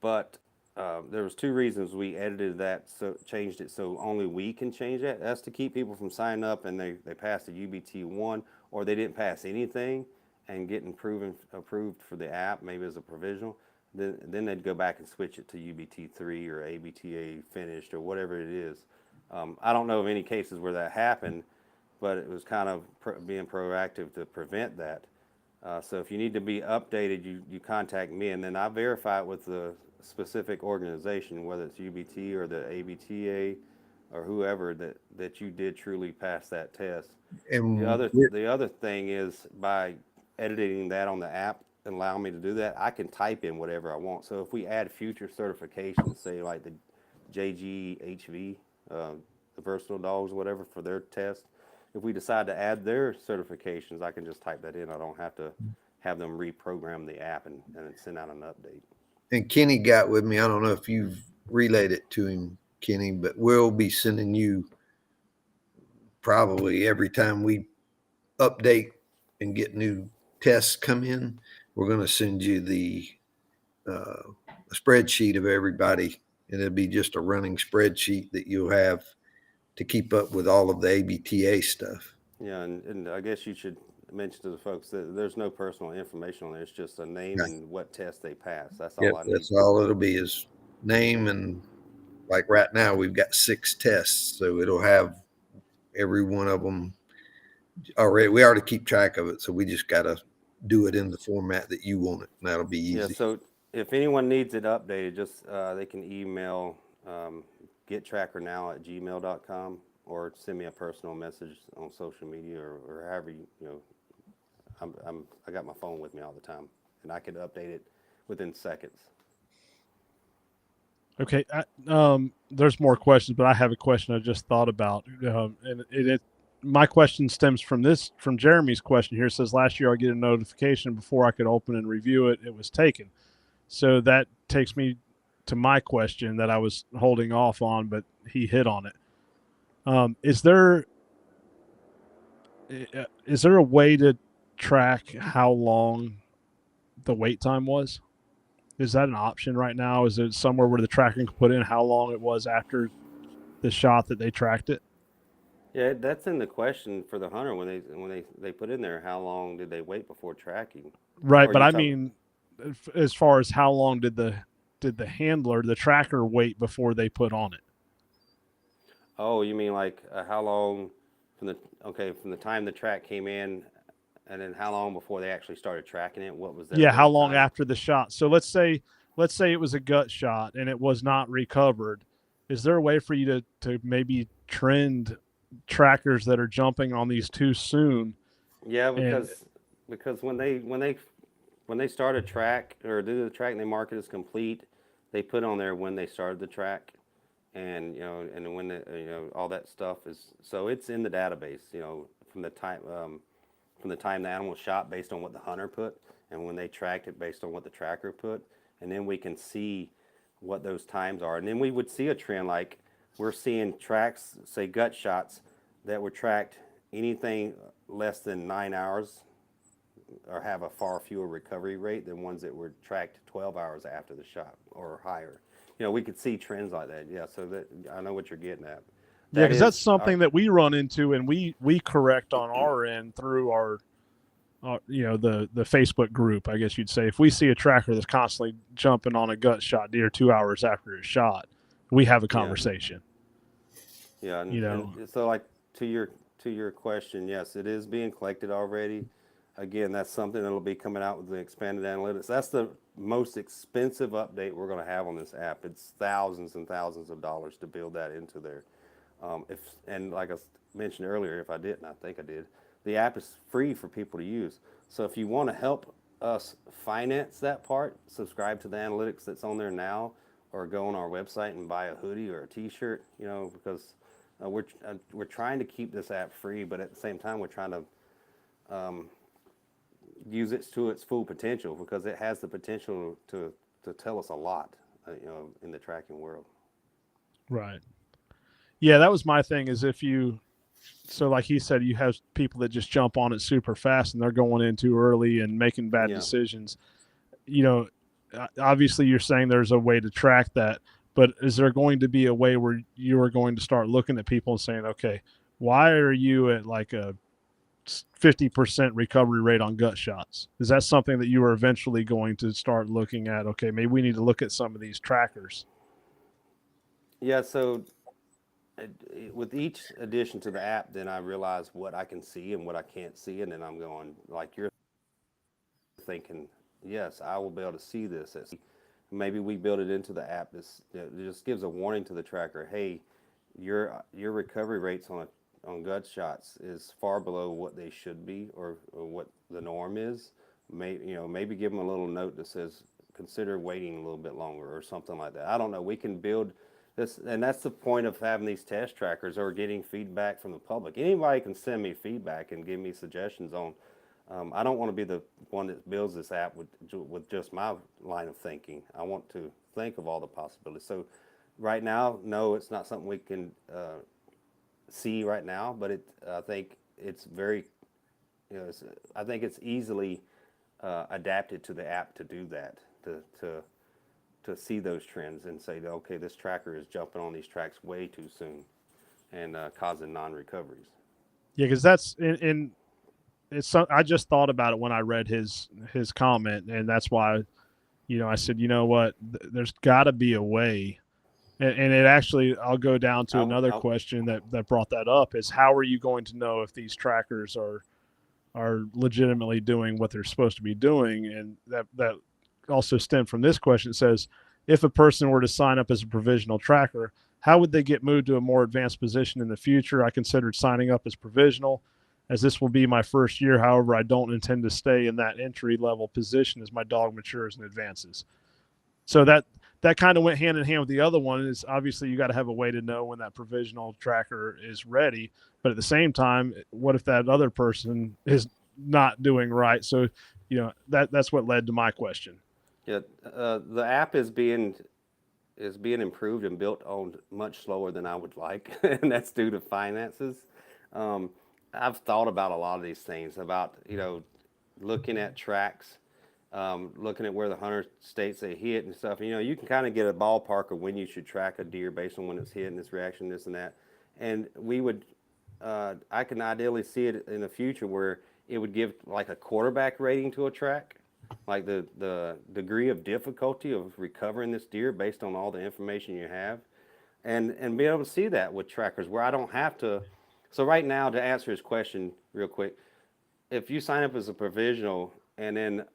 but there was two reasons we edited that, so changed it so only we can change it. That's to keep people from signing up and they passed a UBT1 or they didn't pass anything and getting approved for the app, maybe as a provisional. Then they'd go back and switch it to UBT3 or ABTA finished or whatever it is. I don't know of any cases where that happened, but it was kind of being proactive to prevent that. So if you need to be updated, you contact me, and then I verify it with the specific organization, whether it's UBT or the ABTA or whoever, that you did truly pass that test. The And other the other thing is by editing that on the app and allowing me to do that, I can type in whatever I want. So if we add future certifications, say like the JGHV, the versatile dogs, whatever, for their test, if we decide to add their certifications, I can just type that in. I don't have to have them reprogram the app and send out an update. Kenny got with me. I don't know if you've relayed it to him, Kenny, but we'll be sending you probably every time we update and get new tests come in. We're going to send you a spreadsheet of everybody, and it'll be just a running spreadsheet that you'll have to keep up with all of the ABTA stuff. Yeah, and I guess you should mention to the folks that there's no personal information on there. It's just a name Right. and what test they pass. That's Yep, all I need. that's all it'll be is name, and like right now we've got 6 tests, so it'll have every one of them already. We already keep track of it, so we just got to do it in the format that you want it, and that'll be Yeah, easy. so if anyone needs it updated, just they can email gettrackernow@gmail.com or send me a personal message on social media or however I got my phone with me all the time and I can update it within seconds. Okay. There's more questions, but I have a question I just thought about, and my question stems from Jeremy's question here. It says last year I get a notification before I could open and review it. It was taken. So that takes me to my question that I was holding off on, but he hit on it. Is there a way to track how long the wait time was? Is that an option right now? Is it somewhere where the tracking can put in how long it was after the shot that they tracked it? Yeah, that's in the question for the hunter when they put in there how long did they wait before tracking, Right, or but you I talk. mean, as far as how long did the handler, the tracker, wait before they put on it? Oh, you mean like how long from the time the track came in, and then how long before they actually started tracking it? What was their Yeah, how wait long time? after the shot? So let's say it was a gut shot and it was not recovered. Is there a way for you to maybe trend trackers that are jumping on these too soon? Yeah, And because when they start a track or do the track and they mark it as complete, they put on there when they started the track, and and when all that stuff is, so it's in the database. From the time the animal was shot based on what the hunter put, and when they tracked it based on what the tracker put, and then we can see what those times are, and then we would see a trend like we're seeing tracks, say gut shots, that were tracked anything less than 9 hours or have a far fewer recovery rate than ones that were tracked 12 hours after the shot or higher. We could see trends like that. Yeah, so that I know what you're getting at. Yeah, That because that's is our, something that we run into, and we correct on our end through our the Facebook group, I guess you'd say. If we see a tracker that's constantly jumping on a gut shot deer 2 hours after it's shot, we have a yeah, conversation. yeah, You and know, so like to your question, yes, it is being collected already. Again, that's something that'll be coming out with the expanded analytics. That's the most expensive update we're going to have on this app. It's thousands and thousands of dollars to build that into there. If and like I mentioned earlier, if I didn't, I think I did. The app is free for people to use. So if you want to help us finance that part, subscribe to the analytics that's on there now, or go on our website and buy a hoodie or a T-shirt. Because we're trying to keep this app free, but at the same time we're trying to use it to its full potential because it has the potential to tell us a lot, in the tracking world. right? Yeah, that was my thing. Is if you so like he said, you have people that just jump on it super fast and they're going in too early and making bad Yeah. decisions. You know, obviously you're saying there's a way to track that, but is there going to be a way where you are going to start looking at people and saying, okay, why are you at like a 50% recovery rate on gut shots? Is that something that you are eventually going to start looking at? Okay, maybe we need to look at some of these trackers. Yeah. So with each addition to the app, then I realize what I can see and what I can't see, and then I'm going like you're thinking, yes, I will be able to see this. Maybe we build it into the app. It just gives a warning to the tracker. Hey, your recovery rates on gut shots is far below what they should be, or what the norm is. Maybe give them a little note that says consider waiting a little bit longer or something like that. I don't know. We can build this, and that's the point of having these test trackers or getting feedback from the public. Anybody can send me feedback and give me suggestions on. I don't want to be the one that builds this app with just my line of thinking. I want to think of all the possibilities. So, right now, no, it's not something we can see right now. But I think it's very, I think it's easily adapted to the app to do that. To see those trends and say, okay, this tracker is jumping on these tracks way too soon and causing non-recoveries. Yeah, because that's in it's. I just thought about it when I read his comment, and that's why I said, you know what, there's got to be a way. And it actually, I'll go down to another I, question that brought that up is how are you going to know if these trackers are legitimately doing what they're supposed to be doing? And that also stemmed from this question. It says, if a person were to sign up as a provisional tracker, how would they get moved to a more advanced position in the future? I considered signing up as provisional, as this will be my first year. However, I don't intend to stay in that entry level position as my dog matures and advances. So that kind of went hand in hand with the other one. Is obviously you got to have a way to know when that provisional tracker is ready, but at the same time, what if that other person is not doing right? So that's what led to my question. yeah, the app is being improved and built on much slower than I would like, and that's due to finances. Um, I've thought about a lot of these things about looking at tracks, looking at where the hunter states they hit and stuff. You can kind of get a ballpark of when you should track a deer based on when it's hit and its reaction, this and that. And I can ideally see it in the future where it would give like a quarterback rating to a track, like the degree of difficulty of recovering this deer based on all the information you have, and be able to see that with trackers where I don't have to. So right now, to answer his question real quick, if you sign up as a provisional and then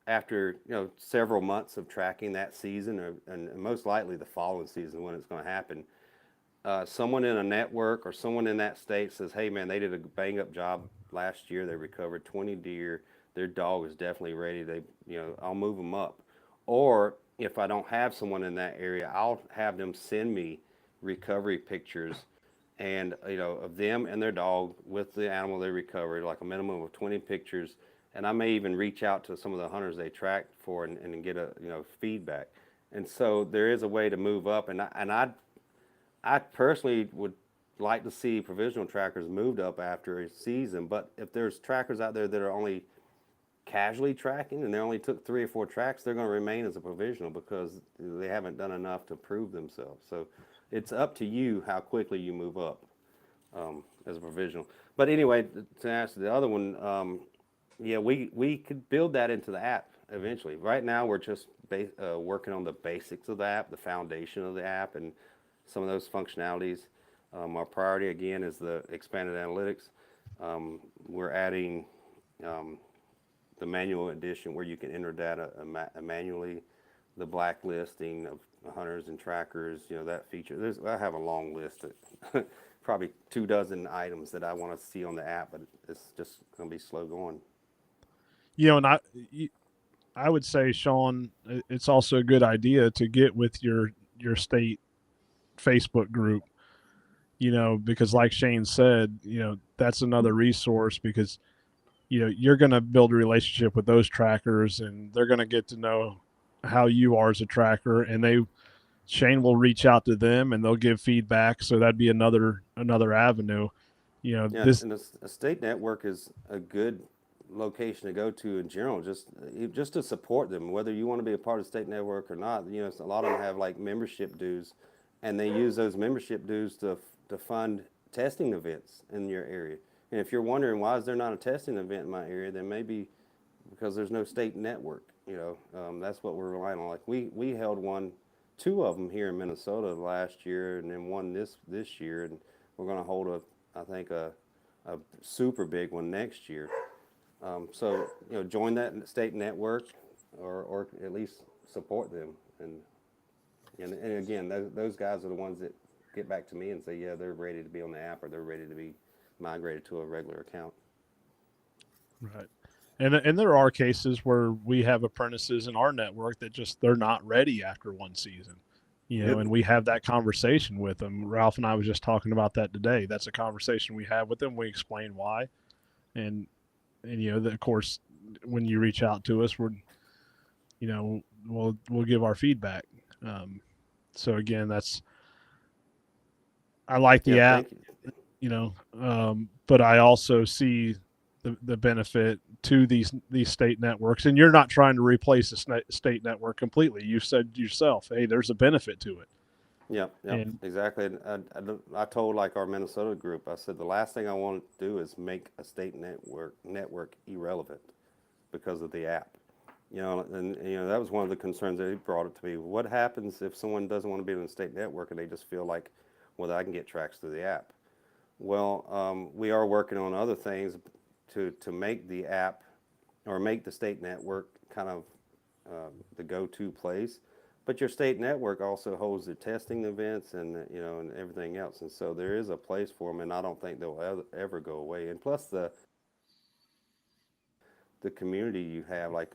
after several months of tracking that season, and most likely the following season when it's going to happen, someone in a network or someone in that state says, "Hey, man, they did a bang up job last year. They recovered 20 deer. Their dog is definitely ready. I'll move them up." Or if I don't have someone in that area, I'll have them send me recovery pictures and of them and their dog with the animal they recovered, like a minimum of 20 pictures. And I may even reach out to some of the hunters they tracked for and get a feedback. And so there is a way to move up, and I personally would like to see provisional trackers moved up after a season. But if there's trackers out there that are only casually tracking and they only took 3 or 4 tracks, they're going to remain as a provisional because they haven't done enough to prove themselves. So it's up to you how quickly you move up as a provisional. But anyway, to answer the other one, yeah, we could build that into the app eventually. Right now, we're just working on the basics of the app, the foundation of the app, and some of those functionalities. Our priority again is the expanded analytics. We're adding the manual edition where you can enter data manually, the blacklisting of hunters and trackers, that feature. I have a long list of probably 24 items that I want to see on the app, but it's just going to be slow going. And I would say, Sean, it's also a good idea to get with your state Facebook group, because like Shane said, that's another resource because, you're going to build a relationship with those trackers and they're going to get to know how you are as a tracker, and Shane will reach out to them and they'll give feedback. So that'd be another avenue. Yeah, This and a state network is a good location to go to in general, just to support them, whether you want to be a part of the state network or not. A lot of them have like membership dues, and they use those membership dues to fund testing events in your area. And if you're wondering why is there not a testing event in my area, then maybe because there's no state network. That's what we're relying on. Like we held two of them here in Minnesota last year, and then one this year, and we're going to hold I think a super big one next year. So join that state network, or at least support them, and again, those guys are the ones that get back to me and say, yeah, they're ready to be on the app or they're ready to be migrated to a regular account. Right. And there are cases where we have apprentices in our network that just they're not ready after one season. Yep. And we have that conversation with them. Ralph and I was just talking about that today. That's a conversation we have with them. We explain why. And of course, when you reach out to us, we'll give our feedback. So again, I like the Yeah, app, thank you. but I also see the benefit to these state networks. And you're not trying to replace the state network completely. You said yourself, hey, there's a benefit to it. Yeah, And exactly. I told like our Minnesota group, I said the last thing I want to do is make a state network irrelevant because of the app. And that was one of the concerns that he brought it to me. What happens if someone doesn't want to be in the state network and they just feel like, well, I can get tracks through the app? Well, we are working on other things to make the app or make the state network kind of the go-to place. But your state network also holds the testing events and and everything else, and so there is a place for them, and I don't think they'll ever go away. And plus the community you have, like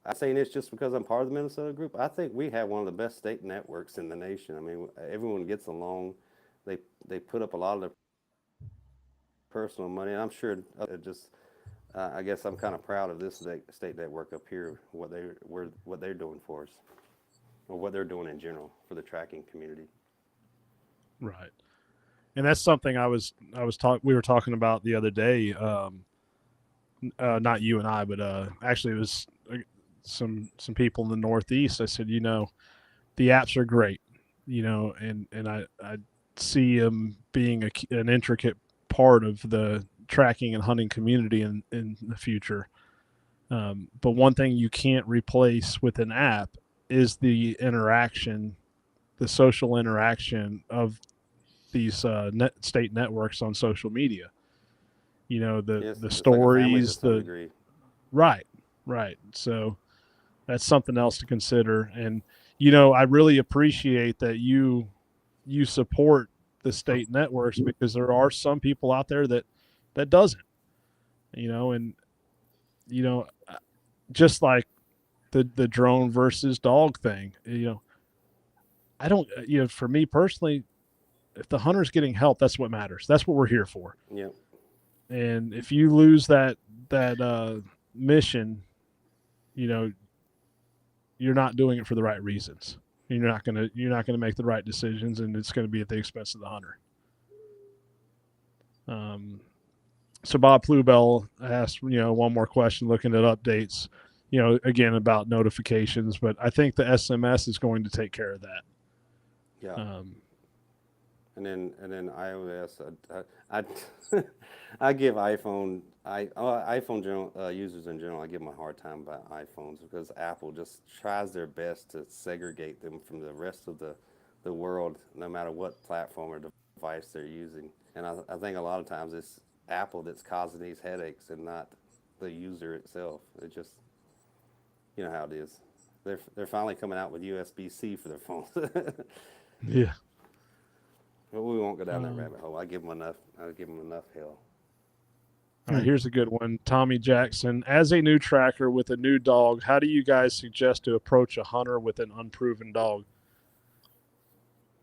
I'm saying this just because I'm part of the Minnesota group. I think we have one of the best state networks in the nation. I mean, everyone gets along. They put up a lot of their personal money, and I'm sure just I guess I'm kind of proud of this state network up here, what they're doing for us, or what they're doing in general for the tracking community. right. And that's something we were talking about the other day. Not you and I, but actually it was some people in the Northeast. I said, the apps are great, and I see them being an intricate part of the tracking and hunting community in the future. But one thing you can't replace with an app is the social interaction of these state networks on social media. Yes, The it's like a family to stories, some degree. right. So that's something else to consider. And I really appreciate that you support the state networks, because there are some people out there that doesn't. And you know just like the drone versus dog thing. I don't. For me personally, if the hunter's getting help, that's what matters. That's what we're here for. Yeah, And if you lose that mission, you know you're not doing it for the right reasons. You're not gonna make the right decisions, and it's going to be at the expense of the hunter. Um, So Bob Plubell asked, one more question, looking at updates, again about notifications, but I think the SMS is going to take care of that. Yeah. Um, And then iOS, I I give iPhone general, users in general, I give them a hard time about iPhones because Apple just tries their best to segregate them from the rest of the world, no matter what platform or device they're using. And I think a lot of times it's Apple that's causing these headaches and not the user itself. It just, you know how it is. They're finally coming out with USB-C for their phones. yeah. But we won't go down that Um, rabbit hole. I give them enough. I give them enough hell. all right, here's a good one. Tommy Jackson, as a new tracker with a new dog, how do you guys suggest to approach a hunter with an unproven dog?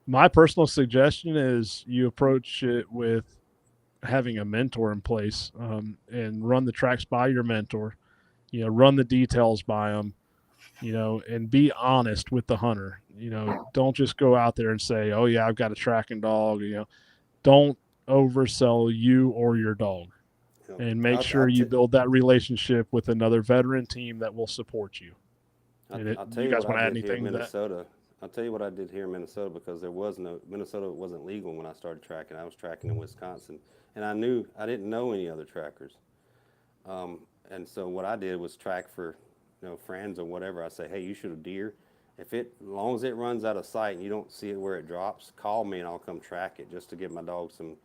My personal suggestion is you approach it with having a mentor in place, and run the tracks by your mentor. Run the details by them. And be honest with the hunter. Don't just go out there and say, "Oh yeah, I've got a tracking dog." Don't oversell you or your dog, You know, and make I'll, sure I'll, you t- build that relationship with another veteran team that will support you. I'll tell You you guys what I want to add did here in anything to that? Minnesota. I'll tell you what I did here in Minnesota because there was no Minnesota wasn't legal when I started tracking. I was tracking in Wisconsin, and I didn't know any other trackers. Um, and so what I did was track for, friends or whatever. I say, hey, you shoot a deer. If it, as long as it runs out of sight and you don't see it where it drops, call me and I'll come track it just to give my dog some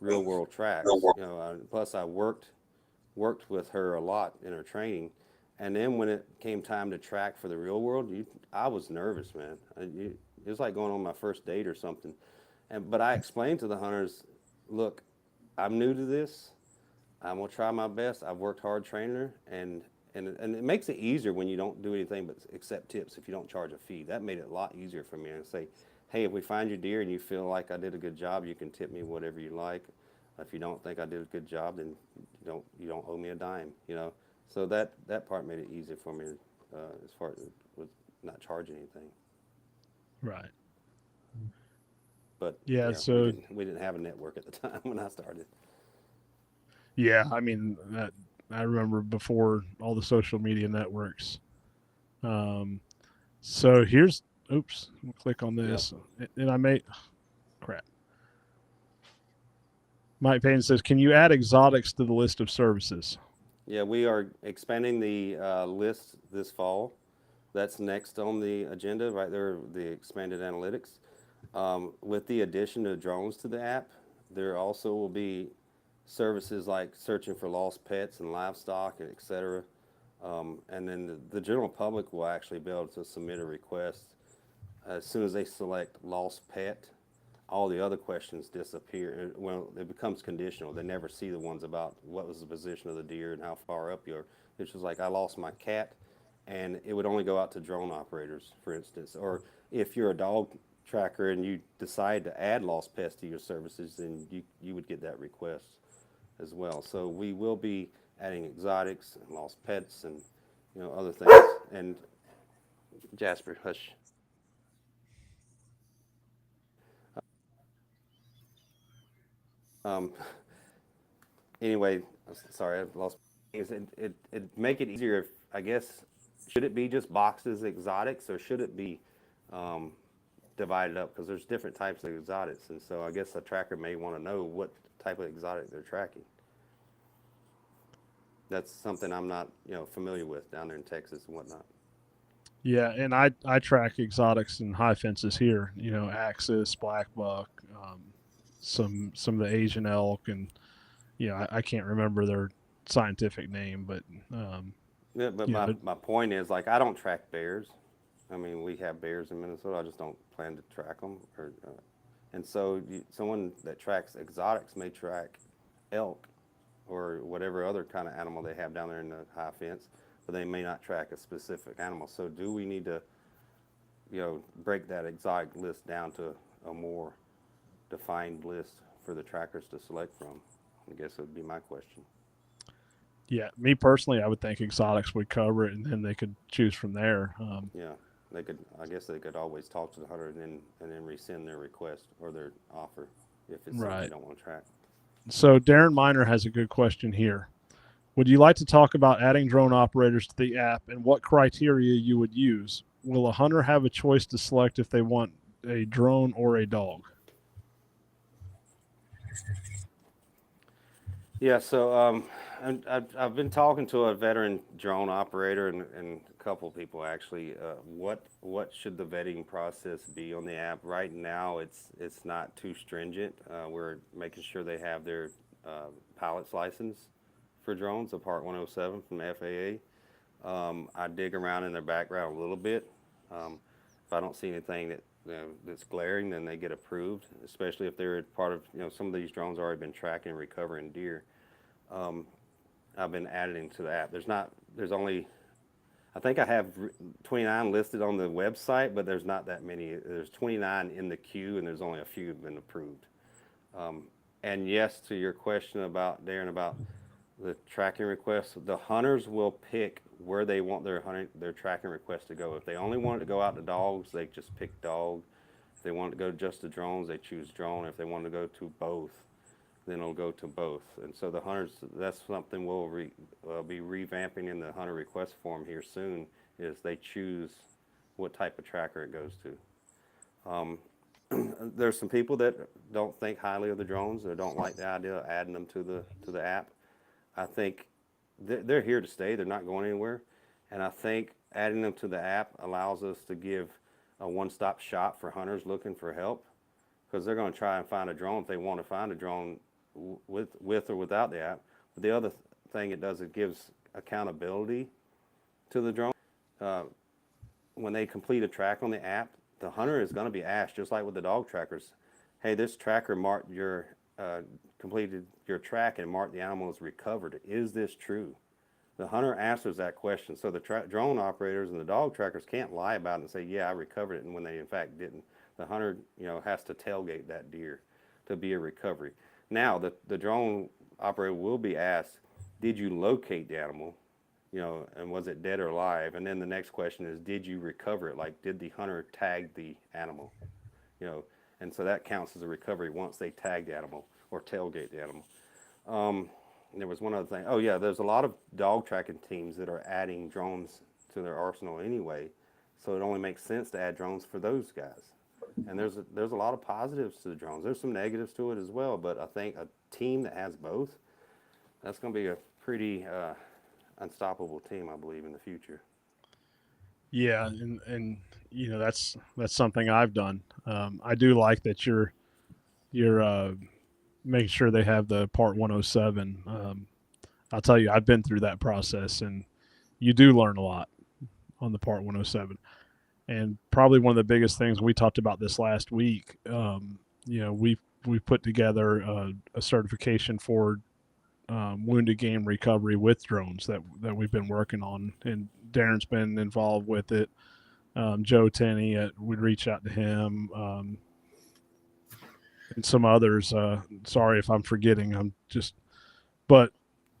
real world tracks. Plus I worked with her a lot in her training. And then when it came time to track for the real world, I was nervous, man. It was like going on my first date or something. But I explained to the hunters, look, I'm new to this. I'm gonna try my best. I've worked hard training her, and it makes it easier when you don't do anything but accept tips. If you don't charge a fee, that made it a lot easier for me. And say, hey, if we find your deer and you feel like I did a good job, you can tip me whatever you like. If you don't think I did a good job, then you don't owe me a dime. So that part made it easier for me as far as with not charging anything. Right. But Yeah. yeah, we So didn't have a network at the time when I started. yeah, I mean, I remember before all the social media networks. Um, so here's, oops, we'll click on Yep. this, and I may, crap. Mike Payne says, "Can you add exotics to the list of services?" Yeah, we are expanding the list this fall. That's next on the agenda, right there, the expanded analytics. With the addition of drones to the app, there also will be services like searching for lost pets and livestock, et cetera. And then the general public will actually be able to submit a request as soon as they select lost pet, all the other questions disappear. Well, it becomes conditional. They never see the ones about what was the position of the deer and how far up you are. It's just like I lost my cat, and it would only go out to drone operators, for instance. Or if you're a dog tracker and you decide to add lost pets to your services, then you would get that request as well. So we will be adding exotics and lost pets and other things. And Jasper, hush. Um, anyway, sorry, I lost. It make it easier if I guess should it be just boxes exotics or should it be um, divided up because there's different types of exotics and so I guess a tracker may want to know what type of exotic they're tracking. That's something I'm not familiar with down there in Texas and whatnot. Yeah, and I track exotics and high fences here. Axis, black buck, some of the Asian elk, and I can't remember their scientific name, but um, Yeah, but you my, know, my point is like I don't track bears. I mean, we have bears in Minnesota. I just don't plan to track them. And so someone that tracks exotics may track elk or whatever other kind of animal they have down there in the high fence, but they may not track a specific animal. So do we need to, break that exotic list down to a more defined list for the trackers to select from? I guess would be my question. yeah, me personally, I would think exotics would cover it, and then they could choose from there. Yeah, they could. I guess they could always talk to the hunter and then rescind their request or their offer if it's something they Right. don't want to track. So Darren Miner has a good question here. Would you like to talk about adding drone operators to the app and what criteria you would use? Will a hunter have a choice to select if they want a drone or a dog? Yeah, so I've been talking to a veteran drone operator and a couple people actually. What should the vetting process be on the app? Right now, it's not too stringent. We're making sure they have their pilot's license for drones, a Part 107 from the FAA. I dig around in their background a little bit. If I don't see anything that's glaring, then they get approved. Especially if they're part of some of these drones already been tracking and recovering deer. I've been adding to the app. There's only, I think I have 29 listed on the website, but there's not that many. There's 29 in the queue, and there's only a few have been approved. And yes, to your question about Darren about the tracking requests, the hunters will pick where they want their tracking request to go. If they only want it to go out to dogs, they just pick dog. If they want to go just to drones, they choose drone. If they want to go to both, then it'll go to both. And so the hunters, that's something we'll be revamping in the hunter request form here soon, is they choose what type of tracker it goes to. There's some people that don't think highly of the drones or don't like the idea of adding them to the app. I think they're here to stay. They're not going anywhere. And I think adding them to the app allows us to give a one-stop shop for hunters looking for help, because they're going to try and find a drone if they want to find a drone with or without the app. But the other thing it does, it gives accountability to the drone. Uh, when they complete a track on the app, the hunter is going to be asked, just like with the dog trackers, hey, this tracker marked your completed your track and marked the animal as recovered. Is this true? The hunter answers that question. So the drone operators and the dog trackers can't lie about it and say, yeah, I recovered it, and when they in fact didn't. The hunter, has to tailgate that deer to be a recovery. Now, the drone operator will be asked, did you locate the animal? And was it dead or alive? And then the next question is, did you recover it? Like, did the hunter tag the animal? You know, and so that counts as a recovery once they tag the animal or tailgate the animal. And there was one other thing. Oh yeah, there's a lot of dog tracking teams that are adding drones to their arsenal anyway, so it only makes sense to add drones for those guys. And there's a lot of positives to the drones. There's some negatives to it as well, but I think a team that has both, that's going to be a pretty unstoppable team, I believe, in the future. Yeah, and that's something I've done. I do like that you're making sure they have the Part 107. I'll tell you, I've been through that process, and you do learn a lot on the Part 107. And probably one of the biggest things, we talked about this last week. We put together a certification for wounded game recovery with drones that we've been working on, and Darren's been involved with it. Joe Tenney, we'd reach out to him, and some others. Sorry if I'm forgetting. But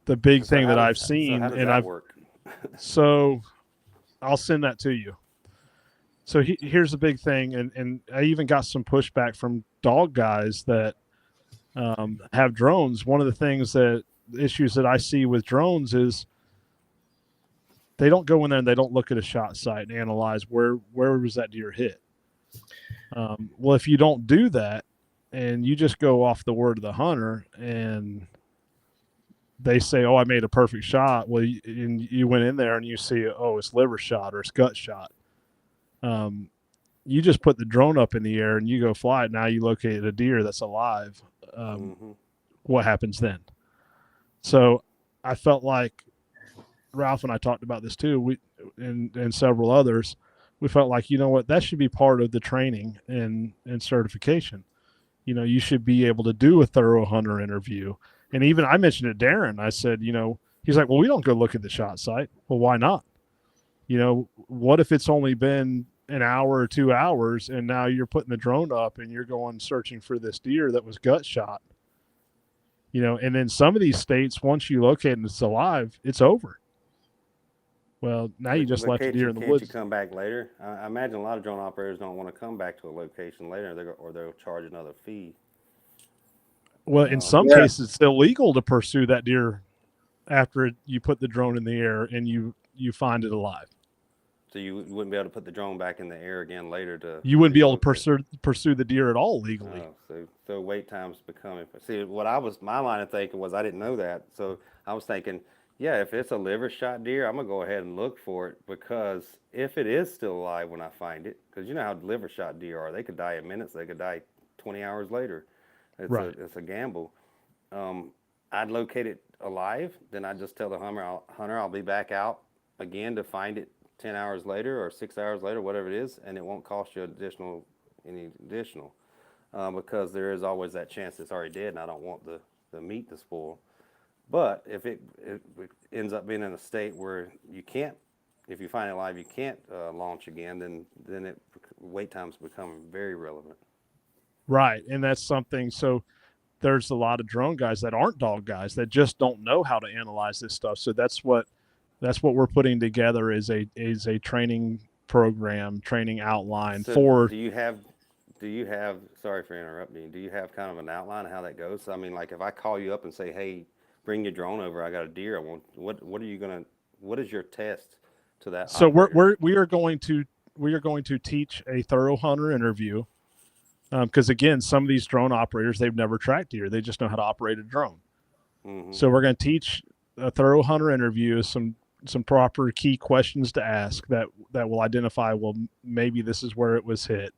the big So thing how that does I've seen, that and I've work? so I'll send that to you. So here's the big thing, and I even got some pushback from dog guys that have drones. One of the issues that I see with drones is they don't go in there and they don't look at a shot site and analyze where was that deer hit. Well, if you don't do that and you just go off the word of the hunter and they say, "Oh, I made a perfect shot," well, you went in there and you see, "Oh, it's liver shot or it's gut shot." You just put the drone up in the air and you go fly it. Now you located a deer that's alive. Mm-hmm. What happens then? So I felt like Ralph and I talked about this too. And several others. We felt like, you know what, that should be part of the training and certification. You should be able to do a thorough hunter interview. And even I mentioned it to Darren. I said, he's like, well, we don't go look at the shot site. Well, why not? What if it's only been an hour or 2 hours and now you're putting the drone up and you're going searching for this deer that was gut shot? And in some of these states, once you locate and it's alive, it's over. Well, now you just left a deer in the Can't woods. you come back later? I imagine a lot of drone operators don't want to come back to a location later, or they'll charge another fee. Well, in some Yeah. cases, it's illegal to pursue that deer after you put the drone in the air and you find it alive. So you wouldn't be able to put the drone back in the air again later to You wouldn't be able to relook it. pursue the deer at all legally. Oh, so wait time's becoming. See, what I was my line of thinking was I didn't know that, so I was thinking, yeah, if it's a liver shot deer, I'm gonna go ahead and look for it because if it is still alive when I find it, because you know how liver shot deer are, they could die in minutes, they could die 20 hours later. Right. It's a gamble. Um, I'd locate it alive, then I'd just tell the hunter I'll be back out again to find it 10 hours later or 6 hours later, whatever it is, and it won't cost you any additional because there is always that chance it's already dead, and I don't want the meat to spoil. But if it ends up being in a state where you can't, if you find it alive, you can't launch again, then wait times become very relevant. Right. And that's something. So there's a lot of drone guys that aren't dog guys that just don't know how to analyze this stuff. So that's what we're putting together is a training program, training outline So for. do you have sorry for interrupting, do you have kind of an outline of how that goes? I mean, like if I call you up and say, hey, bring your drone over, I got a deer, I want, what are you gonna, what is your test to that So operator? we are going to teach a thorough hunter interview because again, some of these drone operators they've never tracked deer, they just know how to operate a drone. Mm-hmm. So we're going to teach a thorough hunter interview, some proper key questions to ask that will identify, well, maybe this is where it was hit,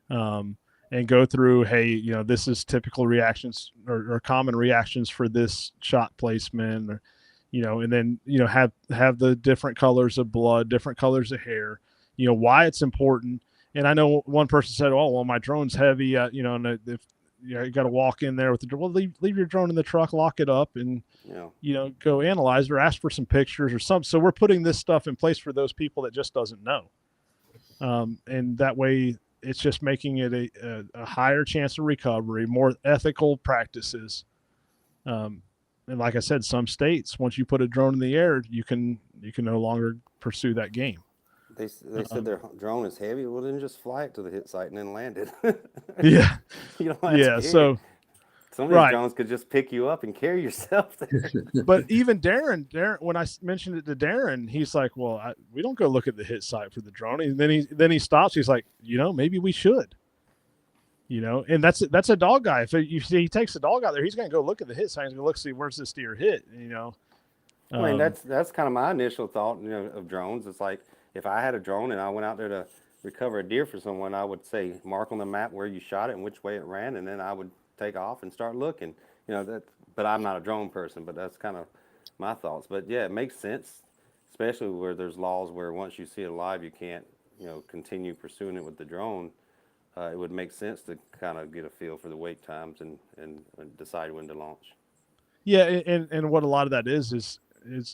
and go through, hey, this is typical reactions or common reactions for this shot placement, or and then have the different colors of blood, different colors of hair, why it's important. And I know one person said, oh, well, my drone's heavy, and if you got to walk in there with the drone, well, leave your drone in the truck, lock it up, and Yeah. go analyze it or ask for some pictures or something. So we're putting this stuff in place for those people that just doesn't know. And that way it's just making it a higher chance of recovery, more ethical practices. And like I said, some states, once you put a drone in the air, you can no longer pursue that game. They said Um, their drone is heavy. Well, then just fly it to the hit site and then land it. yeah, You don't have to yeah. carry it. So Some of these right, drones could just pick you up and carry yourself there. but even Darren, when I mentioned it to Darren, he's like, "Well, we don't go look at the hit site for the drone." And then he stops. He's like, maybe we should. And that's a dog guy. If you see he takes a dog out there, he's going to go look at the hit site. He's going to look, see where's this deer hit. I mean, Um, that's kind of my initial thought, of drones. It's like if I had a drone and I went out there to recover a deer for someone, I would say mark on the map where you shot it and which way it ran, and then I would take off and start looking. That. But I'm not a drone person, but that's kind of my thoughts. But yeah, it makes sense, especially where there's laws where once you see it alive, you can't, continue pursuing it with the drone. It would make sense to kind of get a feel for the wait times and decide when to launch. yeah, and what a lot of that is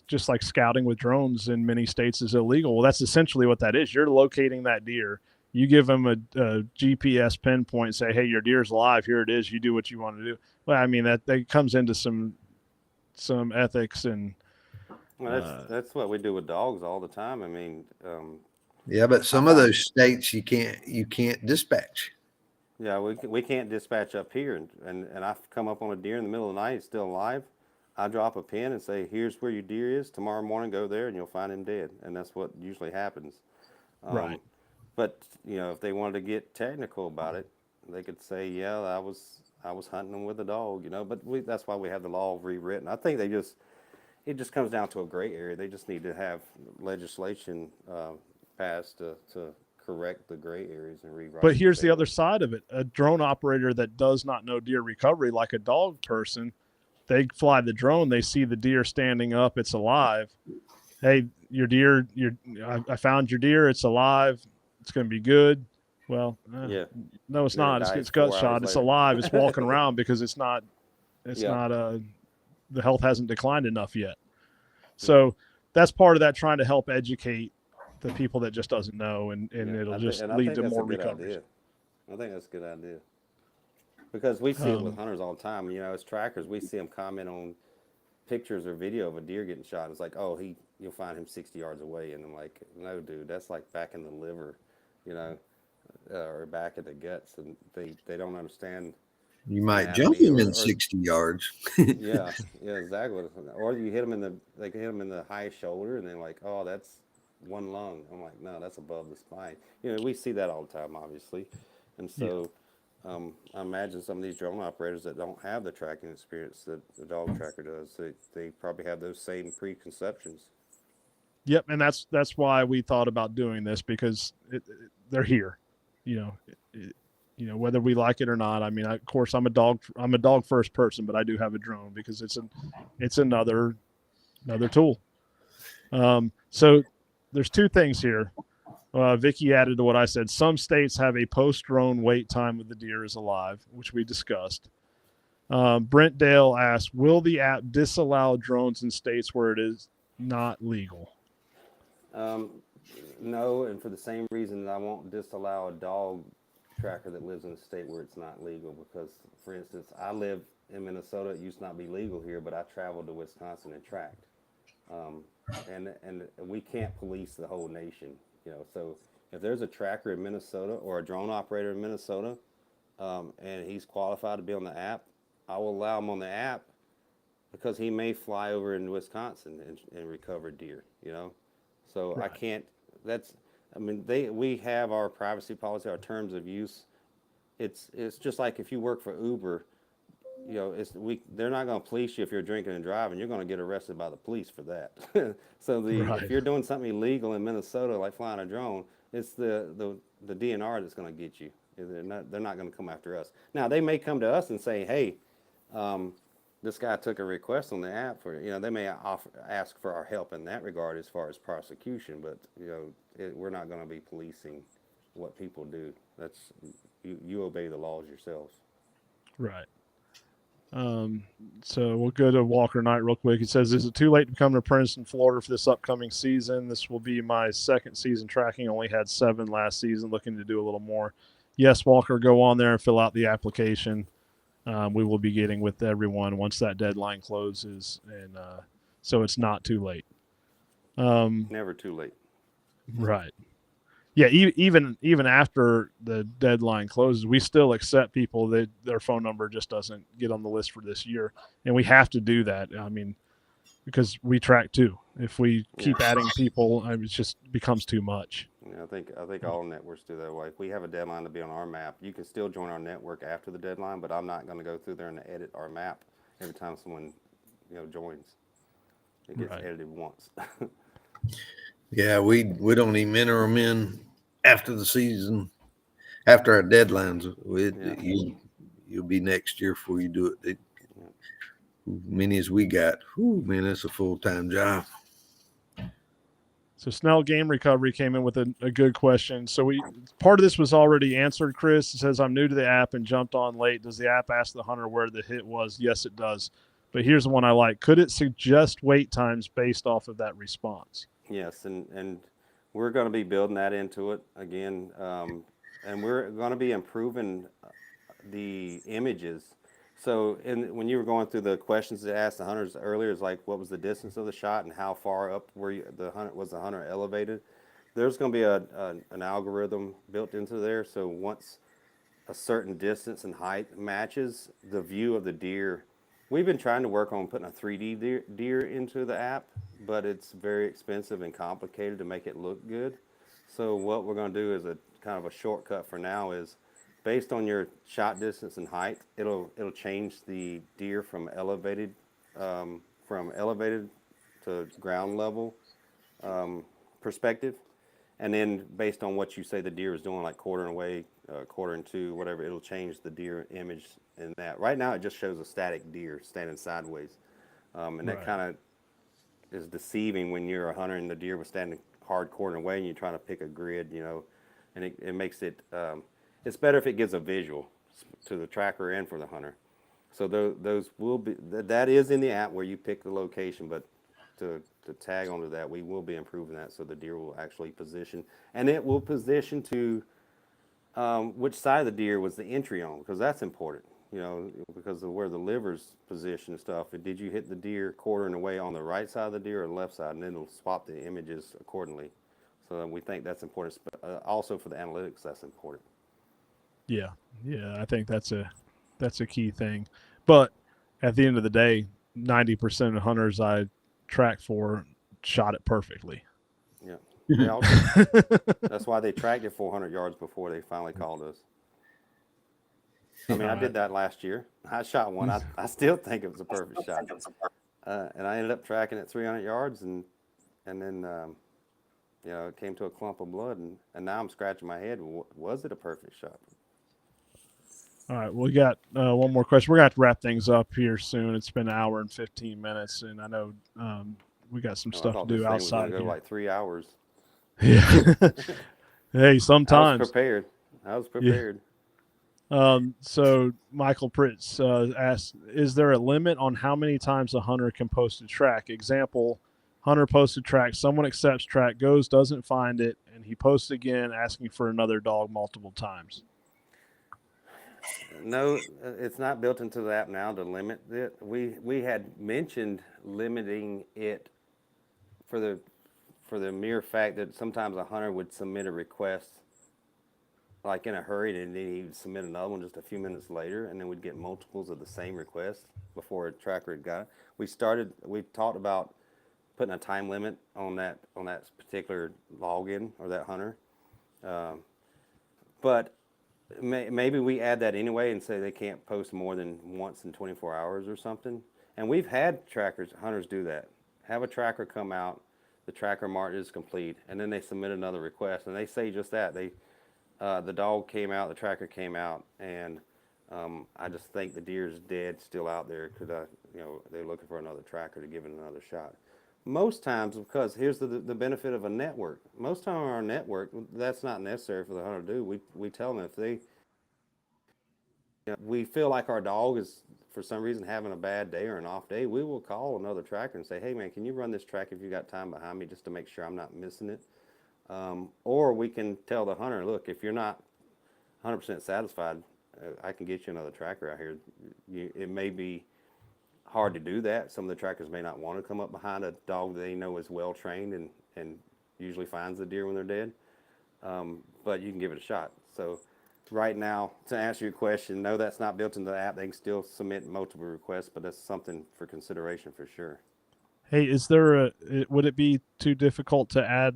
just like scouting with drones in many states is illegal. Well, that's essentially what that is. You're locating that deer. You give them a GPS pinpoint, say, "Hey, your deer's alive. Here it is. You do what you want to do." Well, I mean that comes into some ethics and Well, uh, that's what we do with dogs all the time. I mean, Yeah, but I some of found, those states you can't dispatch. yeah, we can't dispatch up here, and I come up on a deer in the middle of the night, it's still alive. I drop a pin and say, "Here's where your deer is. Tomorrow morning, go there, and you'll find him dead." And that's what usually happens. right. Um, but if they wanted to get technical about it, they could say, "Yeah, I was hunting them with a dog," But that's why we have the law rewritten. I think it just comes down to a gray area. They just need to have legislation passed to correct the gray areas and rewrite But it to here's say the other what. side of it. A drone operator that does not know deer recovery, like a dog person, they fly the drone, they see the deer standing up, it's alive. Hey, your deer, I found your deer, it's alive, it's going to be good. Well, Yeah, no, it's then it not. It's, dies it's gut 4 hours shot. It's later. alive. It's walking around because it's not. It's Yeah. not. The health hasn't declined enough yet. So that's part of that, trying to help educate the people that just doesn't know, and Yeah, it'll I think just and I lead think to that's a more good recoveries. idea. I think that's a good idea because we see it with Um, hunters all the time. As trackers, we see them comment on pictures or video of a deer getting shot. It's like, oh, you'll find him 60 yards away, and I'm like, no, dude, that's like back in the liver, you know, or back in the guts, and they don't understand. You an might jump anatomy, him in or 60 yards. yeah, yeah, exactly. Or you hit them in the, they can hit them in the high shoulder, and then like, oh, that's one lung. I'm like, no, that's above the spine. We see that all the time, obviously, and Yeah. so I imagine some of these drone operators that don't have the tracking experience that the dog tracker does, they probably have those same preconceptions. Yep, and that's why we thought about doing this, because they're here, you know, whether we like it or not. I mean, of course, I'm a dog first person, but I do have a drone because it's another tool. So there's two things here. Vicky added to what I said. Some states have a post drone wait time when the deer is alive, which we discussed. Brent Dale asked, will the app disallow drones in states where it is not legal? Um, no, and for the same reason I won't disallow a dog tracker that lives in a state where it's not legal. Because, for instance, I live in Minnesota. It used to not be legal here, but I traveled to Wisconsin and tracked. Um, and we can't police the whole nation, So if there's a tracker in Minnesota or a drone operator in Minnesota, and he's qualified to be on the app, I will allow him on the app because he may fly over in Wisconsin and recover deer, So I Right. can't. That's. I mean, we have our privacy policy, our terms of use. It's just like if you work for Uber, they're not going to police you if you're drinking and driving. You're going to get arrested by the police for that. So if Right. you're doing something illegal in Minnesota, like flying a drone, it's the DNR that's going to get you. They're not going to come after us. Now they may come to us and say, hey, um, this guy took a request on the app for, they may ask for our help in that regard as far as prosecution, but we're not going to be policing what people do. That's you obey the laws yourselves. Right. Um, so we'll go to Walker Knight real quick. He says, is it too late to come to Princeton, Florida for this upcoming season? This will be my second season tracking. Only had 7 last season, looking to do a little more. Yes, Walker, go on there and fill out the application. We will be getting with everyone once that deadline closes. And so it's not too late. Never too late. Right. Yeah, even after the deadline closes, we still accept people that their phone number just doesn't get on the list for this year, and we have to do that. I mean, because we track too. If we Yeah. keep adding people, it just becomes too much. I think all networks do that way. If we have a deadline to be on our map, you can still join our network after the deadline, but I'm not going to go through there and edit our map every time someone joins. It gets Right. edited once. Yeah, we don't even enter them in after the season, after our deadlines. Yeah. You'll be next year before you do it. Many as we got, whew, man, that's a full-time job. So Snell Game Recovery came in with a good question. So part of this was already answered. Chris, it says, I'm new to the app and jumped on late. Does the app ask the hunter where the hit was? Yes, it does. But here's the one I like. Could it suggest wait times based off of that response? Yes, and we're going to be building that into it again, and we're going to be improving the images. So, when you were going through the questions that asked the hunters earlier, is like what was the distance of the shot and how far up the hunter was the hunter elevated. There's going to be an algorithm built into there. So once a certain distance and height matches the view of the deer. We've been trying to work on putting a 3D deer into the app, but it's very expensive and complicated to make it look good. So what we're going to do is a kind of a shortcut for now is based on your shot distance and height, it'll change the deer from elevated to ground level perspective, and then based on what you say the deer is doing, like quartering away, quartering to, whatever, it'll change the deer image in that. Right now, it just shows a static deer standing sideways, and that Right. kind of is deceiving when you're a hunter and the deer was standing hard quartering away and you're trying to pick a grid, and it makes it. It's better if it gives a visual to the tracker and for the hunter. So those will be that is in the app where you pick the location, but to tag onto that, we will be improving that so the deer will actually position, and it will position to which side of the deer was the entry on, because that's important, because of where the liver's position and stuff. Did you hit the deer quartering away on the right side of the deer or the left side, and then it'll swap the images accordingly. So we think that's important. Also for the analytics, that's important. Yeah. Yeah. I think that's That's a key thing. But at the end of the day, 90% of hunters I track for shot it perfectly. Yeah, they all do. That's why they tracked it 400 yards before they finally called us. I mean, I All did that last year. I shot one. I still think it was a perfect shot. And I ended up tracking it 300 yards, and then it came to a clump of blood, and now I'm scratching my head. Was it a perfect shot? right, we got one more question. We're going to have to wrap things up here soon. It's been an hour and 15 minutes, and I know we got some Oh, I stuff to thought this do thing was going outside to of go here. like 3 hours. Yeah. Hey, I was sometimes. prepared. I was Yeah. prepared. So Michael Pritz asks, is there a limit on how many times a hunter can post a track? Example, hunter posted track, someone accepts track, goes, doesn't find it, and he posts again asking for another dog multiple times. No, it's not built into the app now to limit it. We had mentioned limiting it for the mere fact that sometimes a hunter would submit a request like in a hurry, and then he'd submit another one just a few minutes later, and then we'd get multiples of the same request before a tracker had got it. We talked about putting a time limit on that particular login or that hunter, but maybe we add that anyway and say they can't post more than once in 24 hours or something. And we've had hunters do that. Have a tracker come out, the tracker mark is complete, and then they submit another request, and they say just that. The dog came out, the tracker came out, and I just think the deer is dead, still out there, because they're looking for another tracker to give it another shot. Most times, because here's the benefit of a network. Most time on our network, that's not necessary for the hunter to do. We tell them if we feel like our dog is for some reason having a bad day or an off day, we will call another tracker and say, hey man, can you run this track if you got time behind me just to make sure I'm not missing it? Or we can tell the hunter, look, if you're not 100% satisfied, I can get you another tracker out here. It may be hard to do that. Some of the trackers may not want to come up behind a dog that they know is well trained and usually finds the deer when they're dead. But you can give it a shot. So right now, to answer your question, no, that's not built into the app. They can still submit multiple requests, but that's something for consideration for sure. Hey, would it be too difficult to add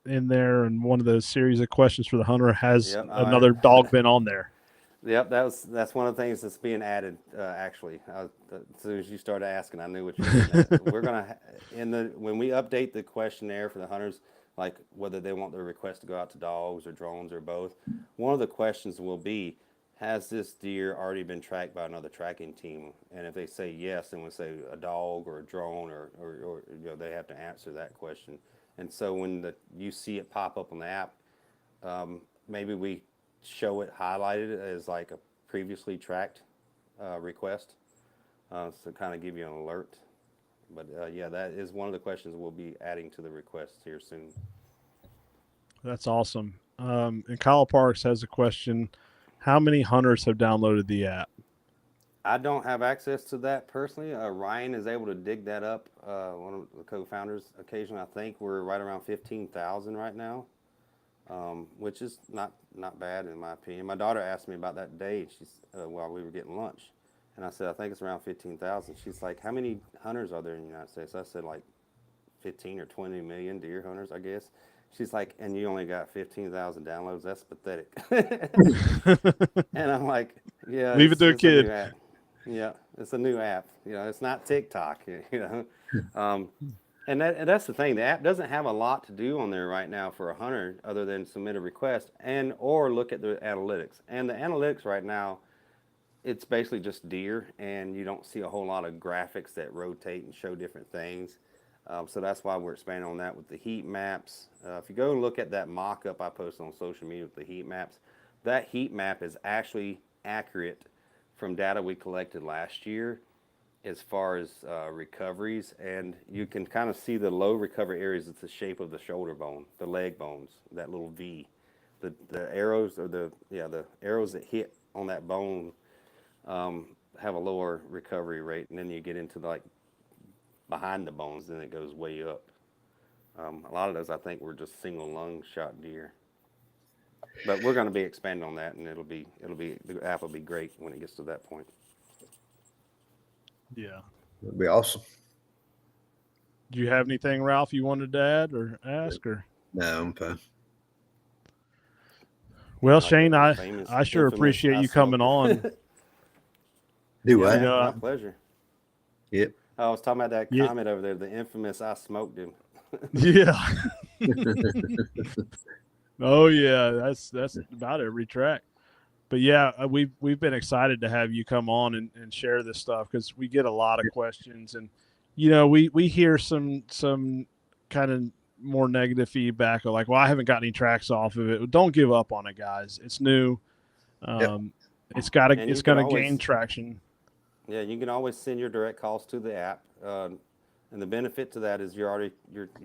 in there and one of those series of questions for the hunter, has Yep. another dog been on there? Yep, that's one of the things that's being added. Actually, as soon as you started asking, I knew what you were getting at. We're gonna when we update the questionnaire for the hunters, like whether they want their request to go out to dogs or drones or both. One of the questions will be, has this deer already been tracked by another tracking team? And if they say yes, then we'll say a dog or a drone or they have to answer that question. And so when you see it pop up on the app, maybe we show it highlighted as like a previously tracked request, so kind of give you an alert. But yeah, that is one of the questions we'll be adding to the requests here soon. That's awesome. And Kyle Parks has a question. How many hunters have downloaded the app? I don't have access to that personally. Ryan is able to dig that up. One of the co-founders. Occasionally, I think we're right around 15,000 right now, which is not bad in my opinion. My daughter asked me about that day. She's while we were getting lunch, and I said I think it's around 15,000. She's like, how many hunters are there in the United States? I said like 15 or 20 million deer hunters, I guess. She's like, and you only got 15,000 downloads. That's pathetic. And I'm like, yeah, Leave it to a it's a new kid. app. Yeah, it's a new app. It's not TikTok. Um, and that's the thing. The app doesn't have a lot to do on there right now for a hunter other than submit a request and or look at the analytics. And the analytics right now, it's basically just deer, and you don't see a whole lot of graphics that rotate and show different things. So that's why we're expanding on that with the heat maps. If you go and look at that mock-up I posted on social media with the heat maps, that heat map is actually accurate from data we collected last year as far as recoveries, and you can kind of see the low recovery areas. It's the shape of the shoulder bone, the leg bones, that little V. The arrows or the arrows that hit on that bone have a lower recovery rate, and then you get into like behind the bones, then it goes way up. A lot of those I think were just single lung shot deer. But we're going to be expanding on that, and the app will be great when it gets to that point. Yeah. It'd be awesome. Do you have anything, Ralph, you wanted to add or ask? Or No, I'm fine. well, Like Shane, the I sure infamous appreciate I you coming smoked. on. Do Yeah, what? You man, know, my pleasure. Yep. I was talking about that yeah, comment over there, the infamous I smoked him. yeah. Oh yeah, that's about every track. But yeah, we've been excited to have you come on and share this stuff because we get a lot of questions, and we hear some kind of more negative feedback, or like, well, I haven't got any tracks off of it. Don't give up on it, guys. It's new. Yep. Um, And it's you can gonna gain always, traction. yeah, you can always send your direct calls to the app. And the benefit to that is you're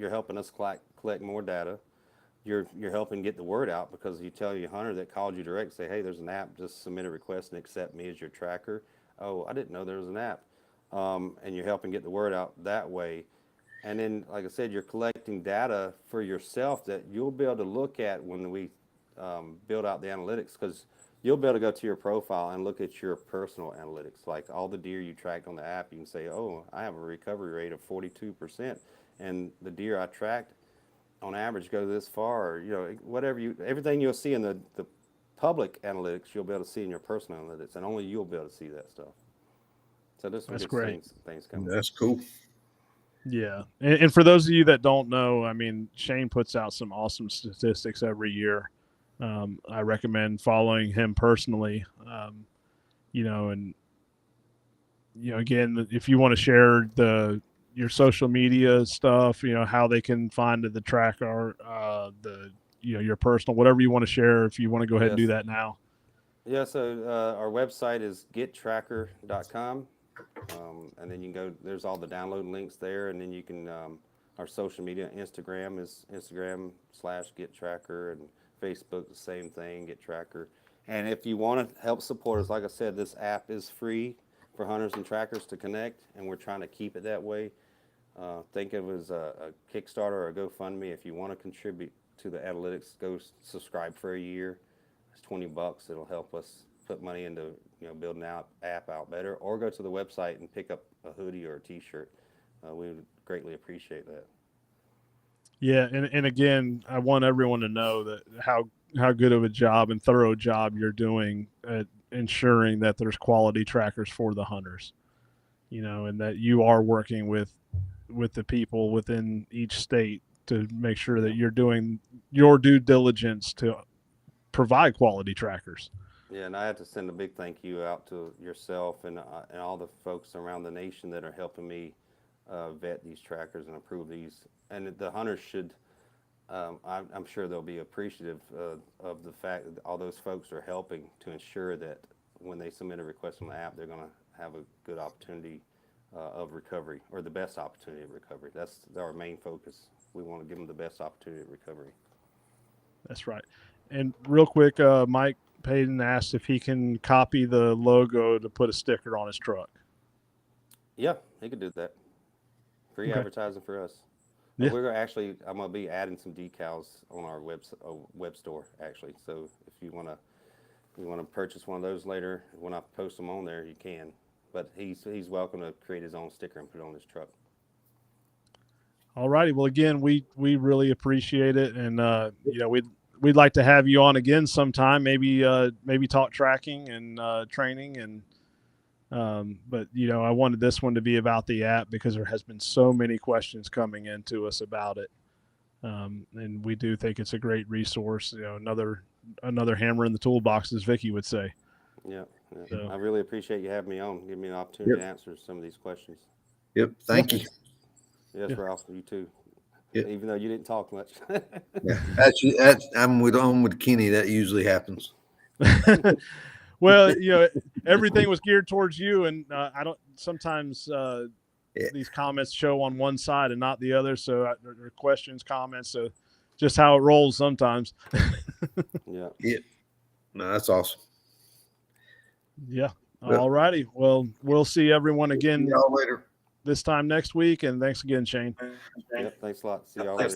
helping us collect more data. You're helping get the word out because you tell your hunter that called you direct, say, hey, there's an app, just submit a request and accept me as your tracker. Oh, I didn't know there was an app. And you're helping get the word out that way. And then, like I said, you're collecting data for yourself that you'll be able to look at when we build out the analytics, because you'll be able to go to your profile and look at your personal analytics, like all the deer you tracked on the app. You can say, oh, I have a recovery rate of 42%, and the deer I tracked on average go this far, or everything you'll see in the public analytics, you'll be able to see in your personal analytics, and only you'll be able to see that stuff. So there's some That's good great. things coming. That's cool. Yeah, and for those of you that don't know, I mean, Shane puts out some awesome statistics every year. I recommend following him personally. And again, if you want to share your social media stuff, how they can find the TrakR, your personal, whatever you want to share. If you want to go ahead and do Yes. that now. Yeah, so our website is gettrakr.com. And then you can go, there's all the download links there. And then you can, our social media, Instagram is Instagram/GetTrakR, and Facebook, the same thing, GetTrakR. And if you want to help support us, like I said, this app is free for hunters and trackers to connect, and we're trying to keep it that way. Think of it as a Kickstarter or a GoFundMe. If you want to contribute to the analytics, go subscribe for a year. It's $20. It'll help us put money into building out app out better, or go to the website and pick up a hoodie or a T-shirt. We would greatly appreciate that. Yeah, and again, I want everyone to know that how good of a job and thorough job you're doing at ensuring that there's quality trackers for the hunters. And that you are working with the people within each state to make sure that you're doing your due diligence to provide quality trackers. Yeah, and I have to send a big thank you out to yourself and all the folks around the nation that are helping me vet these trackers and approve these. And the hunters should, I'm sure they'll be appreciative of the fact that all those folks are helping to ensure that when they submit a request on the app, they're going to have a good opportunity of recovery, or the best opportunity of recovery. That's our main focus. We want to give them the best opportunity of recovery. That's right. And real quick, Mike Payton asked if he can copy the logo to put a sticker on his truck. Yeah, he could do that. Free Okay. advertising for us. Yeah. I'm gonna be adding some decals on our web store actually. So if you wanna purchase one of those later, when I post them on there, you can. But he's welcome to create his own sticker and put it on his truck. All righty. Well, again, we really appreciate it, and we'd like to have you on again sometime. Maybe talk tracking and training, and but I wanted this one to be about the app because there has been so many questions coming into us about it, and we do think it's a great resource. Another hammer in the toolbox, as Vicky would say. Yeah. So, I really appreciate you having me on, giving me an opportunity to answer some of these questions. Yep. Thank you. Yes, Yeah. Ralph, you too. Yep. Even though you didn't talk much. Yeah. That's I'm with Kenny. That usually happens. well, everything was geared towards you, and I don't sometimes. These comments show on one side and not the other. So there are questions, comments, so just how it rolls sometimes. Yeah. Yeah. No, that's awesome. Yeah. All righty. Well, we'll see everyone again See y'all later. this time next week. And thanks again, Shane. Yep. Thanks a lot. See y'all later.